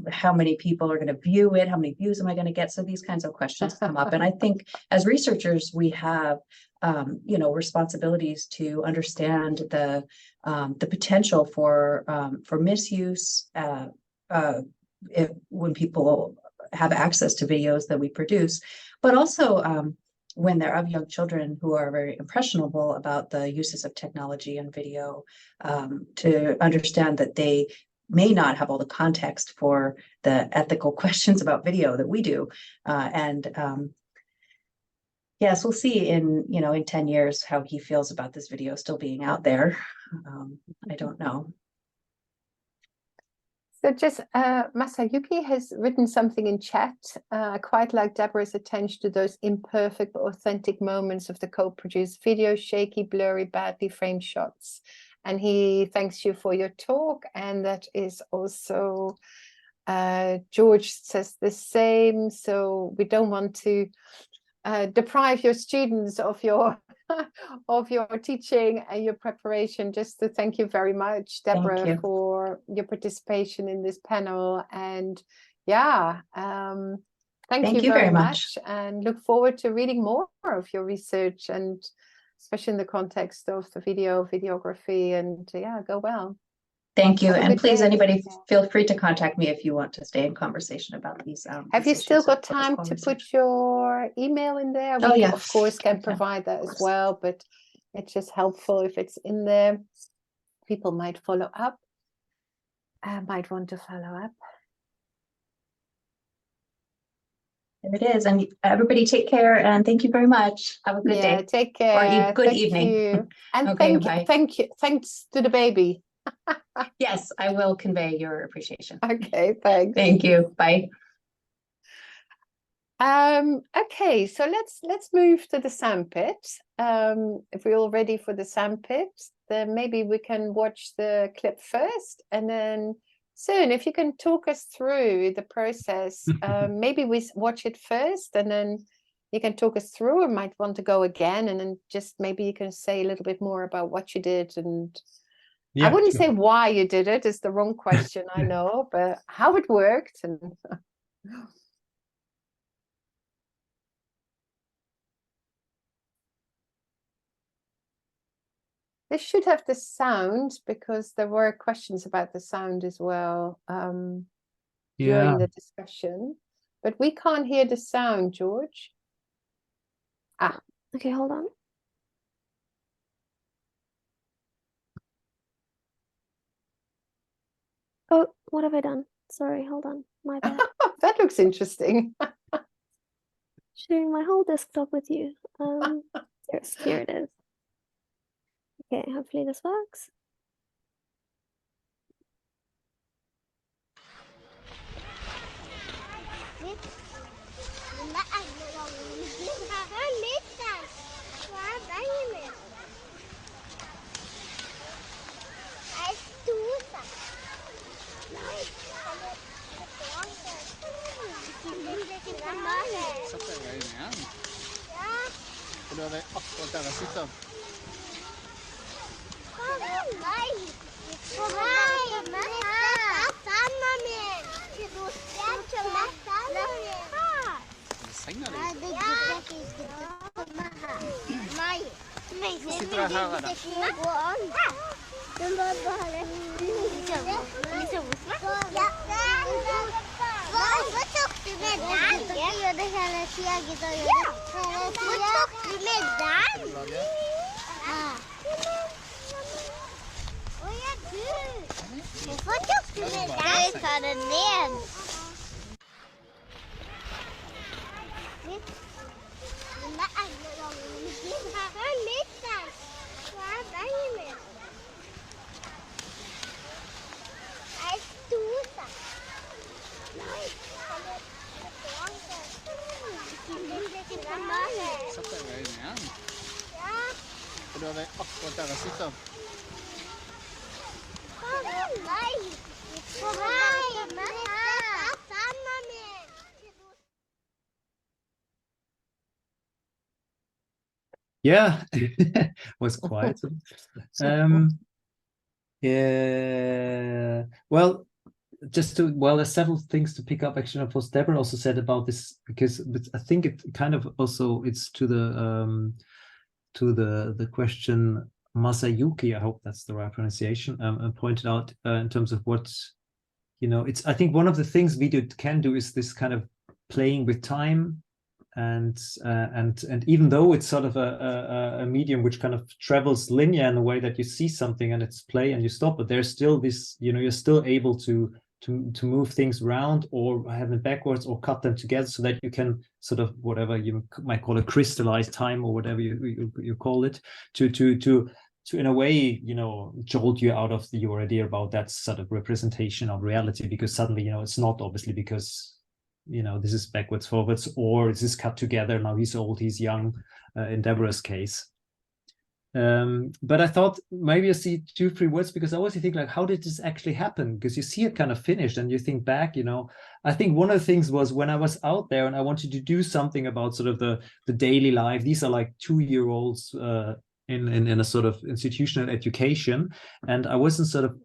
how many people are going to view it? How many views am I going to get? So these kinds of questions come up. And I think as researchers, we have, responsibilities to understand the potential for misuse when people have access to videos that we produce, but also when they're of young children who are very impressionable about the uses of technology and video, to understand that they may not have all the context for the ethical questions about video that we do. Yes, we'll see in 10 years how he feels about this video still being out there. I don't know. So just Masayuki has written something in chat. I quite like Deborah's attention to those imperfect but authentic moments of the co-produced video, shaky, blurry, badly framed shots. And he thanks you for your talk. And that is also, George says the same. So we don't want to deprive your students of your teaching and your preparation. Just to thank you very much, Deborah, for your participation in this panel. And yeah, thank you very much, and look forward to reading more of your research, and especially in the context of the videography. And yeah, go well. Thank you. And please, anybody, feel free to contact me if you want to stay in conversation about these. Have you still got time to put your email in there? We, of course, can provide that as well, but it's just helpful if it's in there. People might follow up, might want to follow up. There it is. And everybody take care, and thank you very much. Have a good day. Take care. Or good evening. You. And okay, thank you. Thanks to the baby. Yes, I will convey your appreciation. Okay, thanks. Thank you. Bye. Okay, so let's move to the sandpit. If we're all ready for the sandpit, then maybe we can watch the clip first, and then Soern, if you can talk us through the process. Maybe we watch it first, and then you can talk us through, or might want to go again, and then just maybe you can say a little bit more about what you did. And I wouldn't say why you did it, it's the wrong question, I know, but how it worked. And this should have the sound, because there were questions about the sound as well during the discussion, but we can't hear the sound, George. Okay, hold on. Oh, what have I done? Sorry, hold on. My bad. That looks interesting. Sharing my whole desktop with you. Here it is. Okay, hopefully this works. Yeah, was quiet. Yeah, well, there's several things to pick up actually on what Deborah also said about this, because I think it kind of also it's to the question Masayuki, I hope that's the right pronunciation, pointed out in terms of what, it's, I think one of the things video can do is this kind of playing with time, and even though it's sort of a medium which kind of travels linear in a way that you see something and it's play and you stop, but there's still this, you're still able to move things around or have them backwards or cut them together so that you can sort of, whatever you might call a crystallized time or whatever you call it, to in a way, jolt you out of your idea about that sort of representation of reality, because suddenly, it's not obviously because, this is backwards, forwards, or this is cut together. Now he's old, he's young, in Deborah's case. But I thought maybe I see 2-3 words, because I always think like, how did this actually happen? Because you see it kind of finished and you think back, I think one of the things was when I was out there and I wanted to do something about sort of the daily life. These are like 2-year-olds in a sort of institutional education. And I wasn't sort of,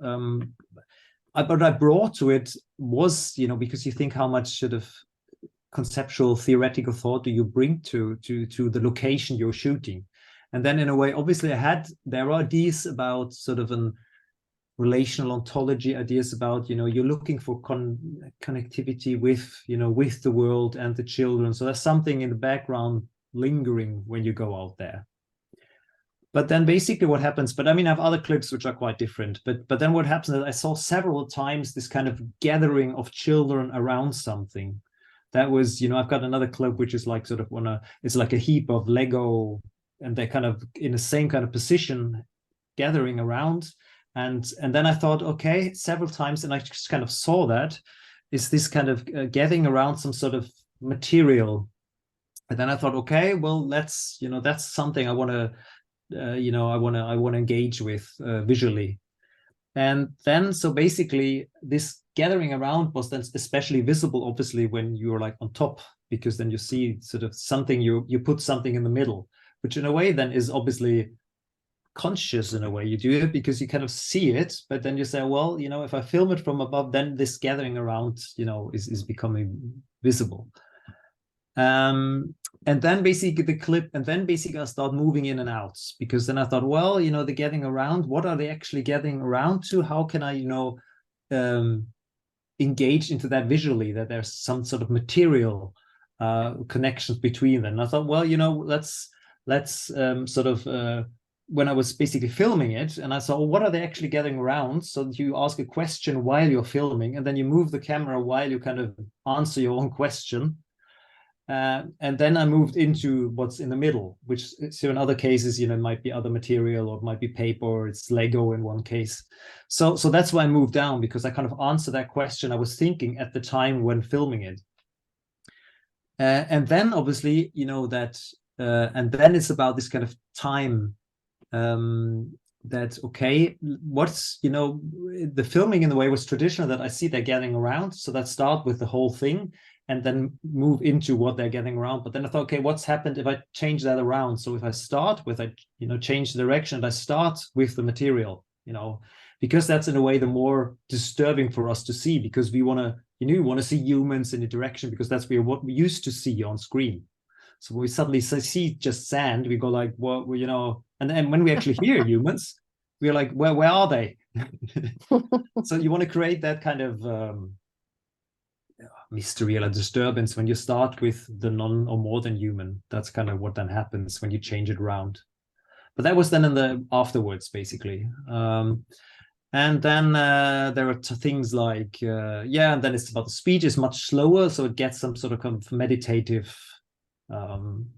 what I brought to it was, because you think how much sort of conceptual theoretical thought do you bring to the location you're shooting. And then in a way, obviously there are ideas about sort of an relational ontology, ideas about, you're looking for connectivity with the world and the children. So there's something in the background lingering when you go out there. But then basically what happens, but I mean, I have other clips which are quite different, but then what happens is I saw several times this kind of gathering of children around something. That was, I've got another clip which is like sort of it's like a heap of Lego, and they're kind of in the same kind of position, gathering around. And then I thought, okay, several times, and I just kind of saw that is this kind of gathering around some sort of material. And then I thought, okay, well, that's something I want to, I want to engage with visually. And then, so basically this gathering around was then especially visible, obviously, when you're like on top, because then you see sort of something, you put something in the middle, which in a way then is obviously conscious in a way. You do it because you kind of see it, but then you say, well, if I film it from above, then this gathering around, is becoming visible. And then basically the clip, and then basically I start moving in and out, because then I thought, well, the gathering around, what are they actually gathering around to? How can I, engage into that visually, that there's some sort of material connections between them. And I thought, well, let's sort of, when I was basically filming it, and I saw, what are they actually gathering around? So you ask a question while you're filming, and then you move the camera while you kind of answer your own question. And then I moved into what's in the middle, which, so in other cases, it might be other material, or it might be paper, or it's Lego in one case. So that's why I moved down, because I kind of answered that question I was thinking at the time when filming it. And then obviously, that, and then it's about this kind of time, that, okay, what's, the filming in the way was traditional, that I see they're gathering around. So that start with the whole thing, and then move into what they're getting around. But then I thought, okay, what's happened if I change that around? So if I start with, change the direction, and I start with the material, because that's in a way the more disturbing for us to see, because we want to, we want to see humans in a direction, because that's what we used to see on screen. So when we suddenly see just sand, we go like, well, and then when we actually hear humans, we're like, where are they? So you want to create that kind of, mystery or disturbance when you start with the non or more than human. That's kind of what then happens when you change it around. But that was then in the afterwards, basically. And then there are things like, and then it's about the speech is much slower, so it gets some sort of kind of meditative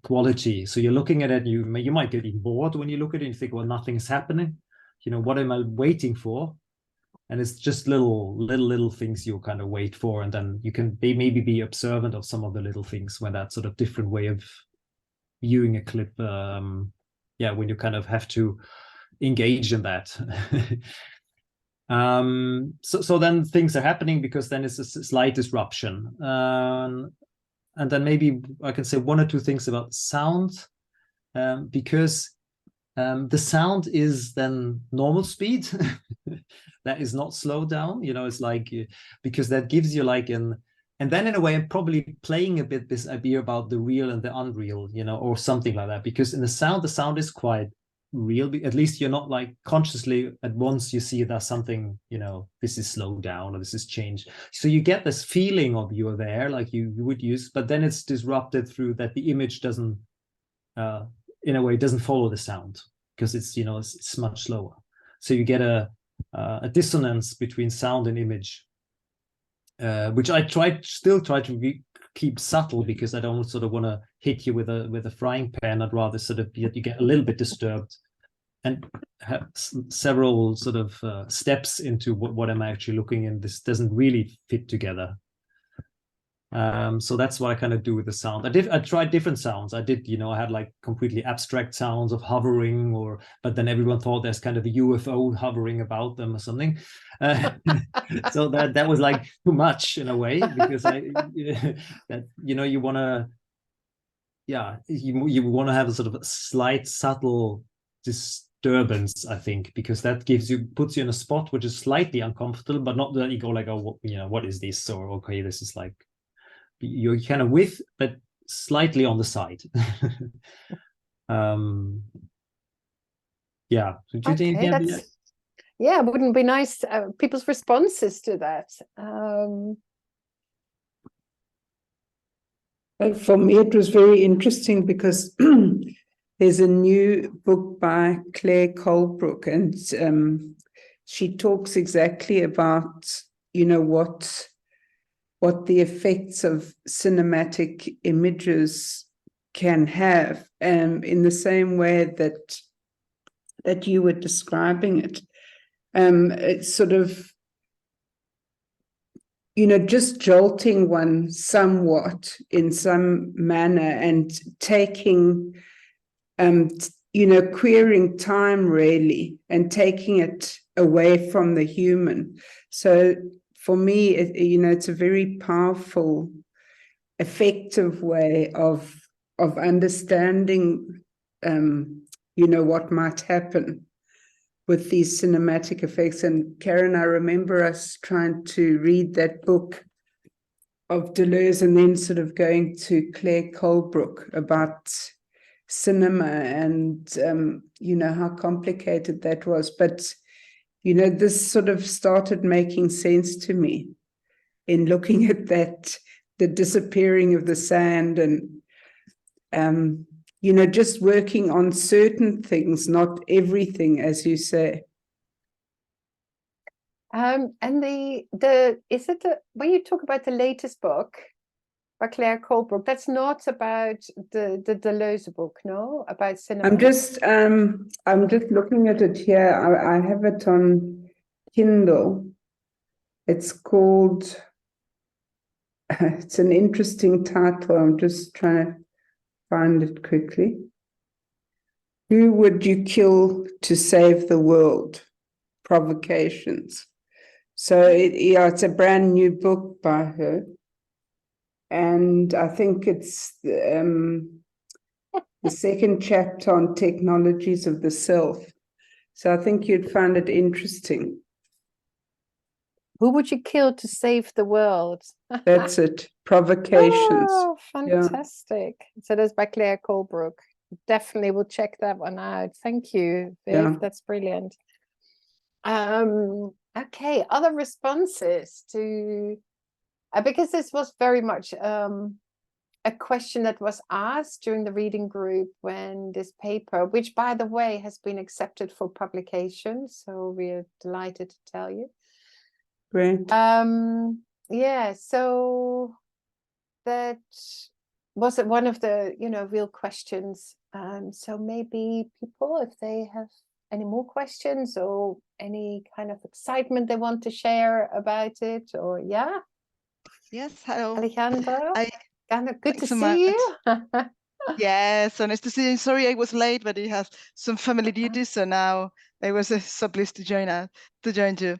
quality. So you're looking at it, you might get bored when you look at it, and you think, well, nothing's happening. What am I waiting for? And it's just little things you kind of wait for, and then you can maybe be observant of some of the little things when that sort of different way of viewing a clip yeah, when you kind of have to engage in that. So then things are happening, because then it's a slight disruption. And then maybe I can say one or two things about sound, because the sound is then normal speed. That is not slowed down, it's like, because that gives you like and then in a way I'm probably playing a bit this idea about the real and the unreal, or something like that, because in the sound is quite real. At least you're not like consciously at once you see there's something, this is slowed down or this is changed. So you get this feeling of you're there, like you would use, but then it's disrupted through that the image doesn't, in a way, doesn't follow the sound, because it's, it's much slower. So you get a dissonance between sound and image, which I still try to keep subtle, because I don't sort of want to hit you with a frying pan. I'd rather sort of you get a little bit disturbed and have several sort of steps into what am I actually looking in. This doesn't really fit together. So that's what I kind of do with the sound. I tried different sounds. I did, I had like completely abstract sounds of hovering, but then everyone thought there's kind of a UFO hovering about them or something. So that was like too much in a way, because you want to, you want to have a sort of slight subtle disturbance, I think, because that puts you in a spot which is slightly uncomfortable, but not that you go like, oh, what is this? Or, okay, this is like, you're kind of with, but slightly on the side. Yeah. So do you think, yeah, wouldn't be nice people's responses to that. For me, it was very interesting, because there's a new book by Claire Colebrook, and she talks exactly about, what the effects of cinematic images can have, in the same way that you were describing it. It's sort of, just jolting one somewhat in some manner, and taking, queering time really, and taking it away from the human. So for me, it's a very powerful, effective way of understanding, what might happen with these cinematic effects. And Karin, I remember us trying to read that book of Deleuze, and then sort of going to Claire Colebrook about cinema, and how complicated that was. But this sort of started making sense to me in looking at that, the disappearing of the sand, and just working on certain things, not everything, as you say. And when you talk about the latest book by Claire Colebrook, that's not about the Deleuze book, no? About cinema. I'm just looking at it here. I have it on Kindle. It's called, it's an interesting title. I'm just trying to find it quickly. Who Would You Kill to Save the World? Provocations. So it's a brand new book by her. And I think it's the second chapter on technologies of the self. So I think you'd find it interesting. Who would you kill to save the world? That's it. Provocations. Oh, fantastic. Yeah. So that's by Claire Colebrook. Definitely will check that one out. Thank you, Viv. Yeah. That's brilliant. Okay, other responses to... because this was very much a question that was asked during the reading group when this paper, which by the way has been accepted for publication, so we're delighted to tell you. Great. Yeah, so that was one of the real questions. So maybe people, if they have any more questions or any kind of excitement they want to share about it, or yeah. Yes, hello. Alejandra, good to so see you. Yes, so nice to see you. Sorry I was late, but he has some family duties, so now I was so pleased to join you.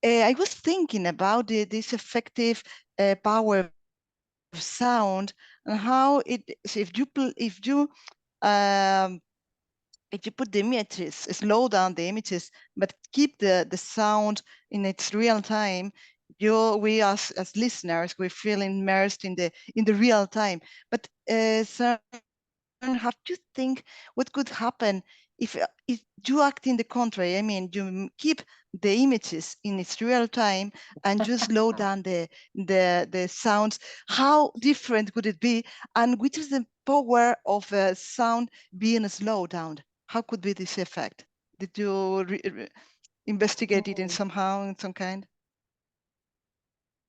I was thinking about this effective power of sound and how it if you put the images, slow down the images, but keep the sound in its real time, we as listeners, we feel immersed in the real time. But so have to think what could happen if you act in the contrary. I mean, you keep the images in its real time and you slow down the sounds. How different would it be? And which is the power of sound being slowed down? How could be this effect? Did you investigate it in some kind?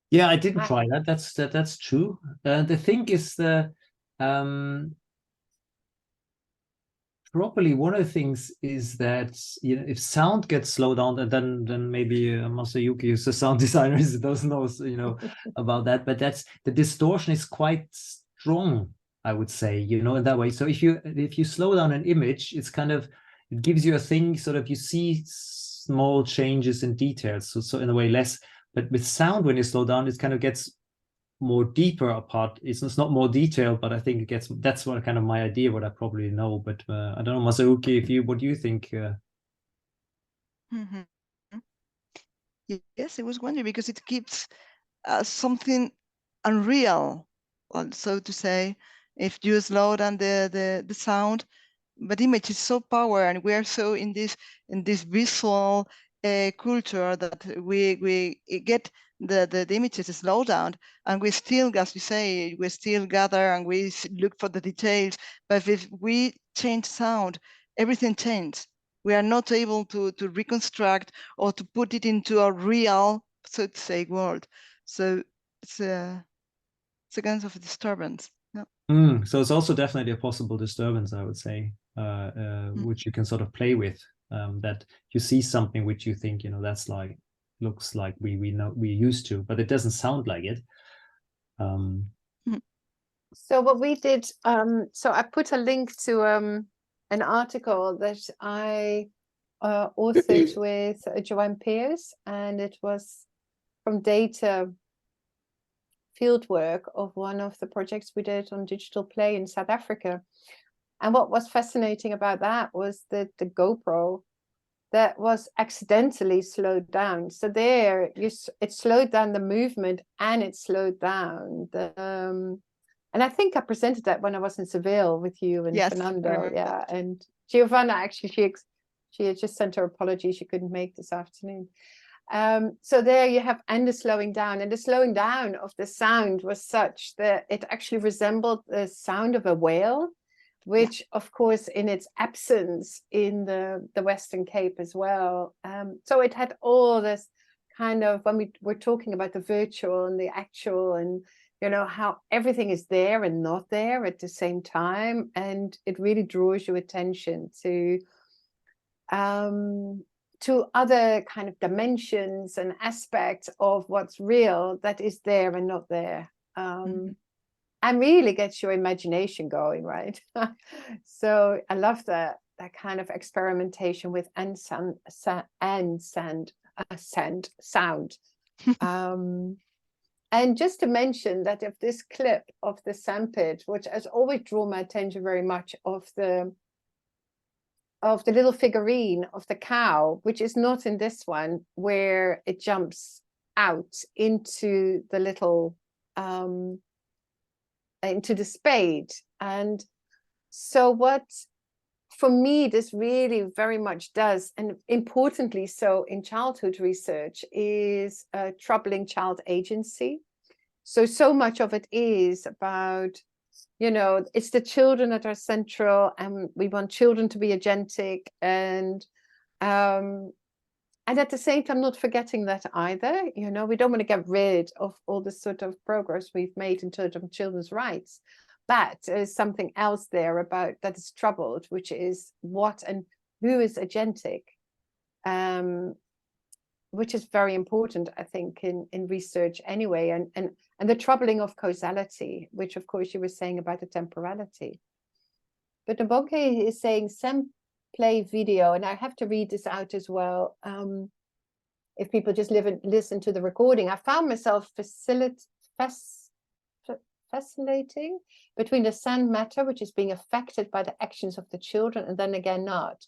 Yeah, I didn't try that. That's true. The thing is probably one of the things is that, you know, if sound gets slowed down, and then maybe Masayuki, who's a sound designer, doesn't know, you know, about that. But that's the distortion is quite strong, I would say, you know, in that way. So if you slow down an image, it's kind of, it gives you a thing, sort of, you see small changes in details. So in a way less. But with sound, when you slow down, it kind of gets more deeper apart. It's not more detailed, but I think it gets, that's what kind of my idea, what I probably know. But I don't know, Masayuki, what do you think? Mm-hmm. Yes, it was wondering because it keeps something unreal, so to say, if you slow down the sound. But image is so powerful, and we are so in this visual culture that we get the images slowed down, and we still, as you say, we still gather and we look for the details. But if we change sound, everything changes. We are not able to reconstruct or to put it into a real, so to say, world. So it's a kind of a disturbance. Yeah. So it's also definitely a possible disturbance, I would say, which you can sort of play with. That you see something which you think, you know, that's like, looks like we know we're used to, but it doesn't sound like it. So what we did, so I put a link to an article that I authored with Joanne Pearce, and it was from data fieldwork of one of the projects we did on digital play in South Africa. And what was fascinating about that was that the GoPro that was accidentally slowed down. So there, it slowed down the movement and it slowed down the and I think I presented that when I was in Seville with you and Fernando. Yeah, and Giovanna, actually, she had just sent her apology. She couldn't make this afternoon. So there you have, and the slowing down. And the slowing down of the sound was such that it actually resembled the sound of a whale, which, of course, in its absence in the Western Cape as well. So it had all this kind of, when we were talking about the virtual and the actual, and you know, how everything is there and not there at the same time. And it really draws your attention to other kind of dimensions and aspects of what's real that is there and not there. And really gets your imagination going, right? So I love that kind of experimentation with sound. And just to mention that of this clip of the sandpit, which has always drawn my attention very much, of the little figurine of the cow, which is not in this one, where it jumps out into the little into the spade. And so what, for me, this really very much does, and importantly so in childhood research, is troubling child agency. So much of it is about, you know, it's the children that are central, and we want children to be agentic, and at the same time not forgetting that either. You know, we don't want to get rid of all the sort of progress we've made in terms of children's rights, but there's something else there about that is troubled, which is what and who is agentic, which is very important, I think, in research anyway, and the troubling of causality, which of course you were saying about the temporality. But Nabonke is saying some play video, and I have to read this out as well. If people just listen to the recording, I found myself fascinating between the sand matter, which is being affected by the actions of the children, and then again not.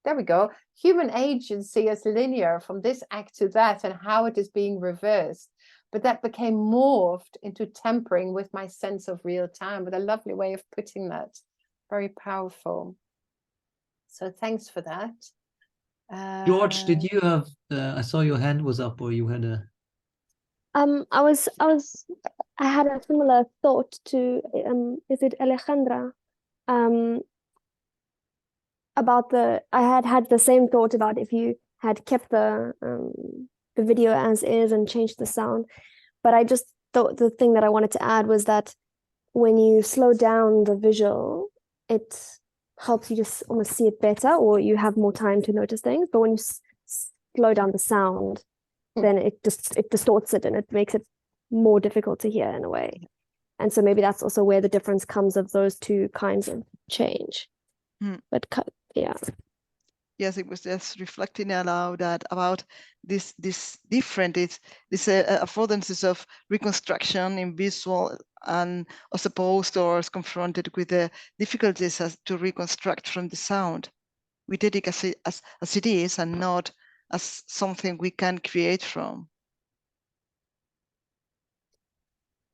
There we go. Human agency as linear from this act to that, and how it is being reversed. But that became morphed into tempering with my sense of real time. But a lovely way of putting that. Very powerful. So thanks for that. George, did you have? I saw your hand was up, or you had a. I had a similar thought to is it Alejandra? About I had the same thought about if you had kept the video as is and changed the sound, but I just thought the thing that I wanted to add was that when you slow down the visual, it helps you just almost see it better, or you have more time to notice things. But when you slow down the sound, then it distorts it, and it makes it more difficult to hear in a way. And so maybe that's also where the difference comes of those two kinds of change. But yeah. Yes, it was just reflecting aloud that about this different, this affordances of reconstruction in visual, and as opposed or as confronted with the difficulties as to reconstruct from the sound. We take it as it is, and not as something we can create from.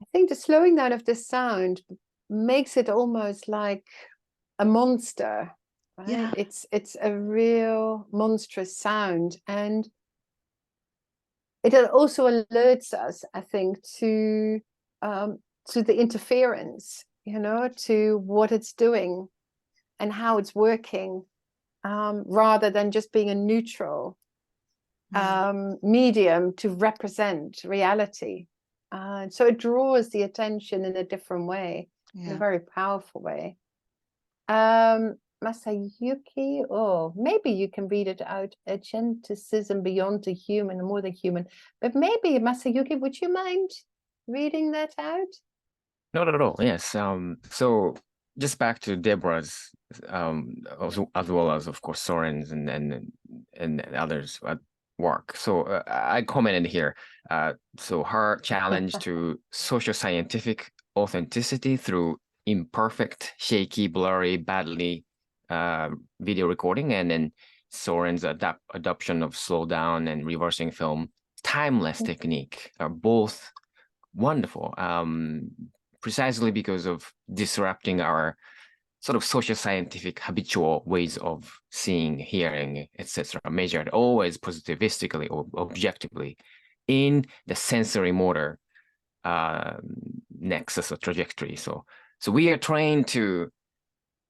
I think the slowing down of the sound makes it almost like a monster. Right? Yeah. It's a real monstrous sound, and it also alerts us, I think, to the interference, to what it's doing and how it's working, rather than just being a neutral medium to represent reality. So it draws the attention in a different way, in a very powerful way. Masayuki, maybe you can read it out. Agenticism beyond the human, more than human. But maybe, Masayuki, would you mind reading that out? Not at all. Yes. So just back to Deborah's, also, as well as of course Soren's and others work. So I commented here. So her challenge to social scientific authenticity through imperfect, shaky, blurry, badly video recording, and then Soren's adoption of slow down and reversing film timeless technique are both wonderful, precisely because of disrupting our sort of social scientific habitual ways of seeing, hearing, etc., measured always positivistically or objectively in the sensory motor nexus or trajectory. So we are trained to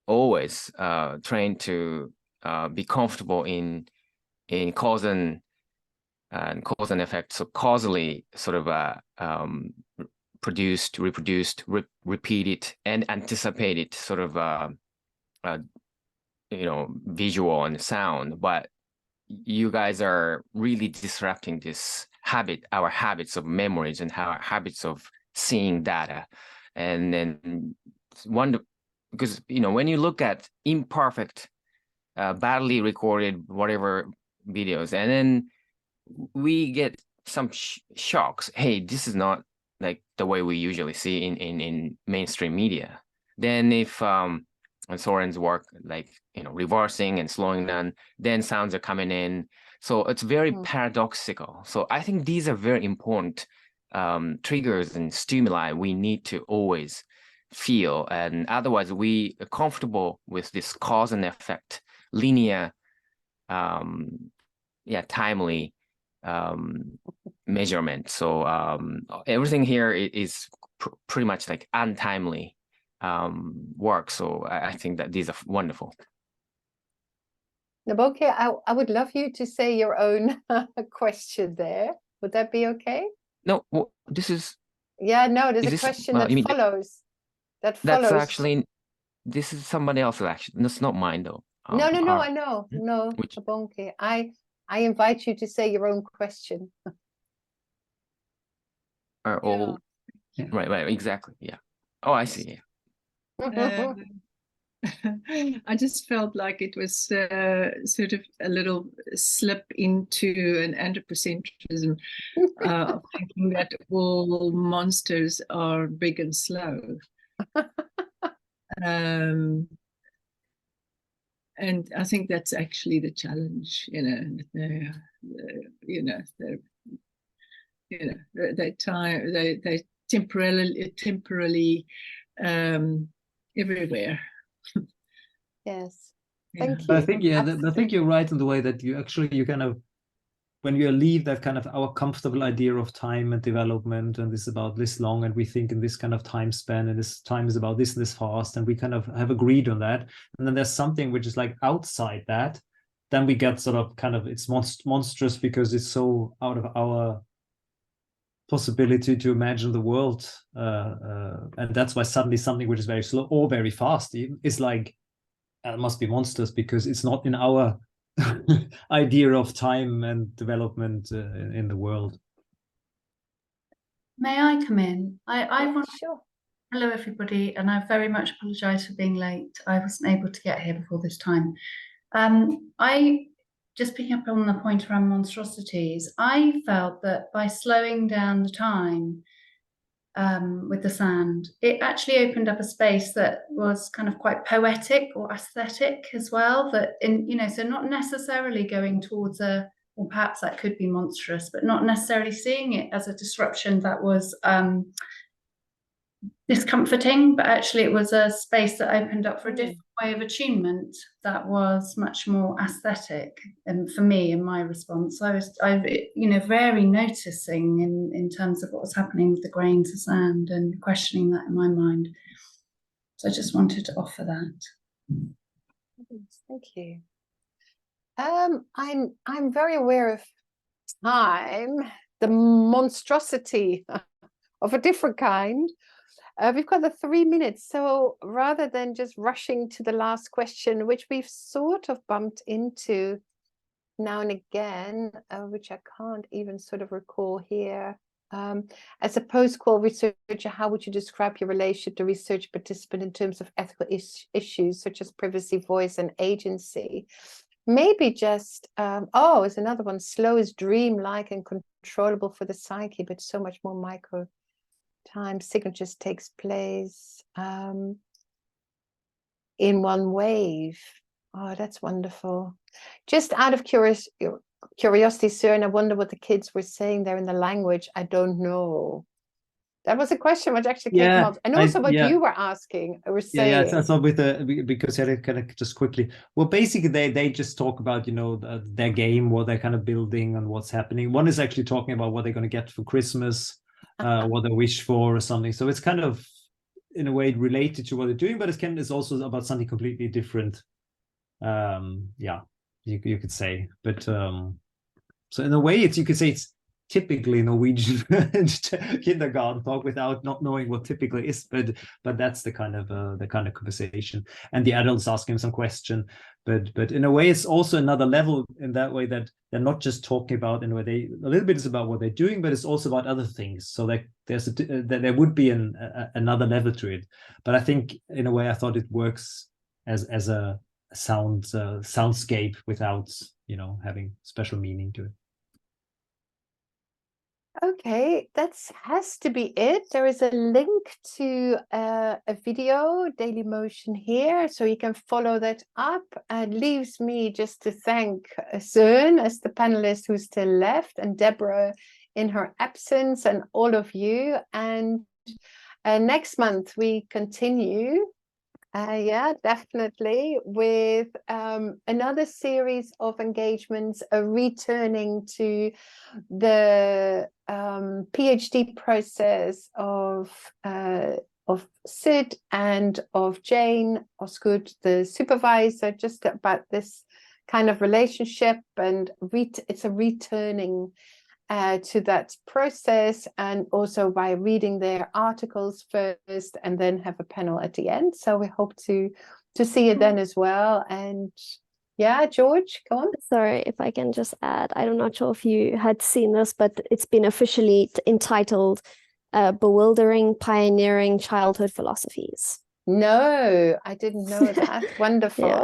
always be comfortable in cause and effect. So causally sort of produced, reproduced, repeated, and anticipated sort of visual and sound. But you guys are really disrupting this habit, our habits of memories and our habits of seeing data. And then because when you look at imperfect, badly recorded whatever videos, and then we get some shocks. Hey, this is not like the way we usually see in mainstream media. Then if Soren's work, like reversing and slowing down, then sounds are coming in. So it's very paradoxical. So I think these are very important triggers and stimuli we need to always feel, and otherwise we are comfortable with this cause and effect, linear, timely measurement. So everything here is pretty much like untimely work. So I think that these are wonderful. Nabonke, I would love you to say your own question there. Would that be okay? No, this is. Yeah, no, there's a question that follows. That's actually, this is somebody else's action. That's not mine though. No, I know. No, Nabonke. I invite you to say your own question. Are all right, exactly. Yeah. Oh, I see. Yeah. I just felt like it was sort of a little slip into an anthropocentrism of thinking that all monsters are big and slow. And I think that's actually the challenge, you know. They temporarily everywhere. Yes, Yeah. thank you. But I think, yeah, I think you're right in the way that you kind of, when you leave that kind of our comfortable idea of time and development, and this is about this long, and we think in this kind of time span, and this time is about this fast, and we kind of have agreed on that, and then there's something which is like outside that, then we get sort of kind of, it's monstrous because it's so out of our possibility to imagine the world, and that's why suddenly something which is very slow or very fast is like, it must be monsters because it's not in our idea of time and development in the world. May I come in? I want. Sure. Hello, everybody, and I very much apologise for being late. I wasn't able to get here before this time. I just picking up on the point around monstrosities. I felt that by slowing down the time with the sand, it actually opened up a space that was kind of quite poetic or aesthetic as well. That so not necessarily going towards or perhaps that could be monstrous, but not necessarily seeing it as a disruption that was discomforting, but actually it was a space that opened up for a different way of attunement that was much more aesthetic. And for me, in my response, I was very noticing in terms of what was happening with the grains of sand and questioning that in my mind. So I just wanted to offer that. Thank you. I'm very aware of time, the monstrosity of a different kind. We've got the 3 minutes, so rather than just rushing to the last question, which we've sort of bumped into now and again, which I can't even sort of recall here. As a postqual researcher, how would you describe your relationship to research participant in terms of ethical issues such as privacy, voice, and agency? Maybe just, is another one, slow is dreamlike and controllable for the psyche, but so much more micro time signatures takes place in one wave. Oh, that's wonderful. Just out of curiosity, Soern, I wonder what the kids were saying there in the language. I don't know. That was a question which actually came from, and also what you were asking or saying. Yeah. So with because I kind of just quickly. Well, basically they just talk about their game, what they're kind of building, and what's happening. One is actually talking about what they're going to get for Christmas, what they wish for or something. So it's kind of in a way related to what they're doing, but it's also about something completely different. You could say, but so in a way, you could say it's typically Norwegian kindergarten talk without not knowing what typically is, but that's the kind of conversation, and the adults asking some question, but in a way it's also another level in that way that they're not just talking about, in a way a little bit is about what they're doing, but it's also about other things. So like there would be another level to it, but I think in a way I thought it works as a soundscape without having special meaning to it. Okay, that has to be it. There is a link to a video, Daily Motion here, so you can follow that up. It leaves me just to thank Soern as the panelist who's still left, and Deborah in her absence, and all of you. And next month we continue. Definitely, with another series of engagements, returning to the PhD process of Sid and of Jane Osgood, the supervisor, just about this kind of relationship, and it's a returning to that process, and also by reading their articles first and then have a panel at the end. So we hope to see you then as well. And George, go on. Sorry, if I can just add, I'm not sure if you had seen this, but it's been officially entitled Bewildering Pioneering Childhood Philosophies. No, I didn't know that. Wonderful. Yeah.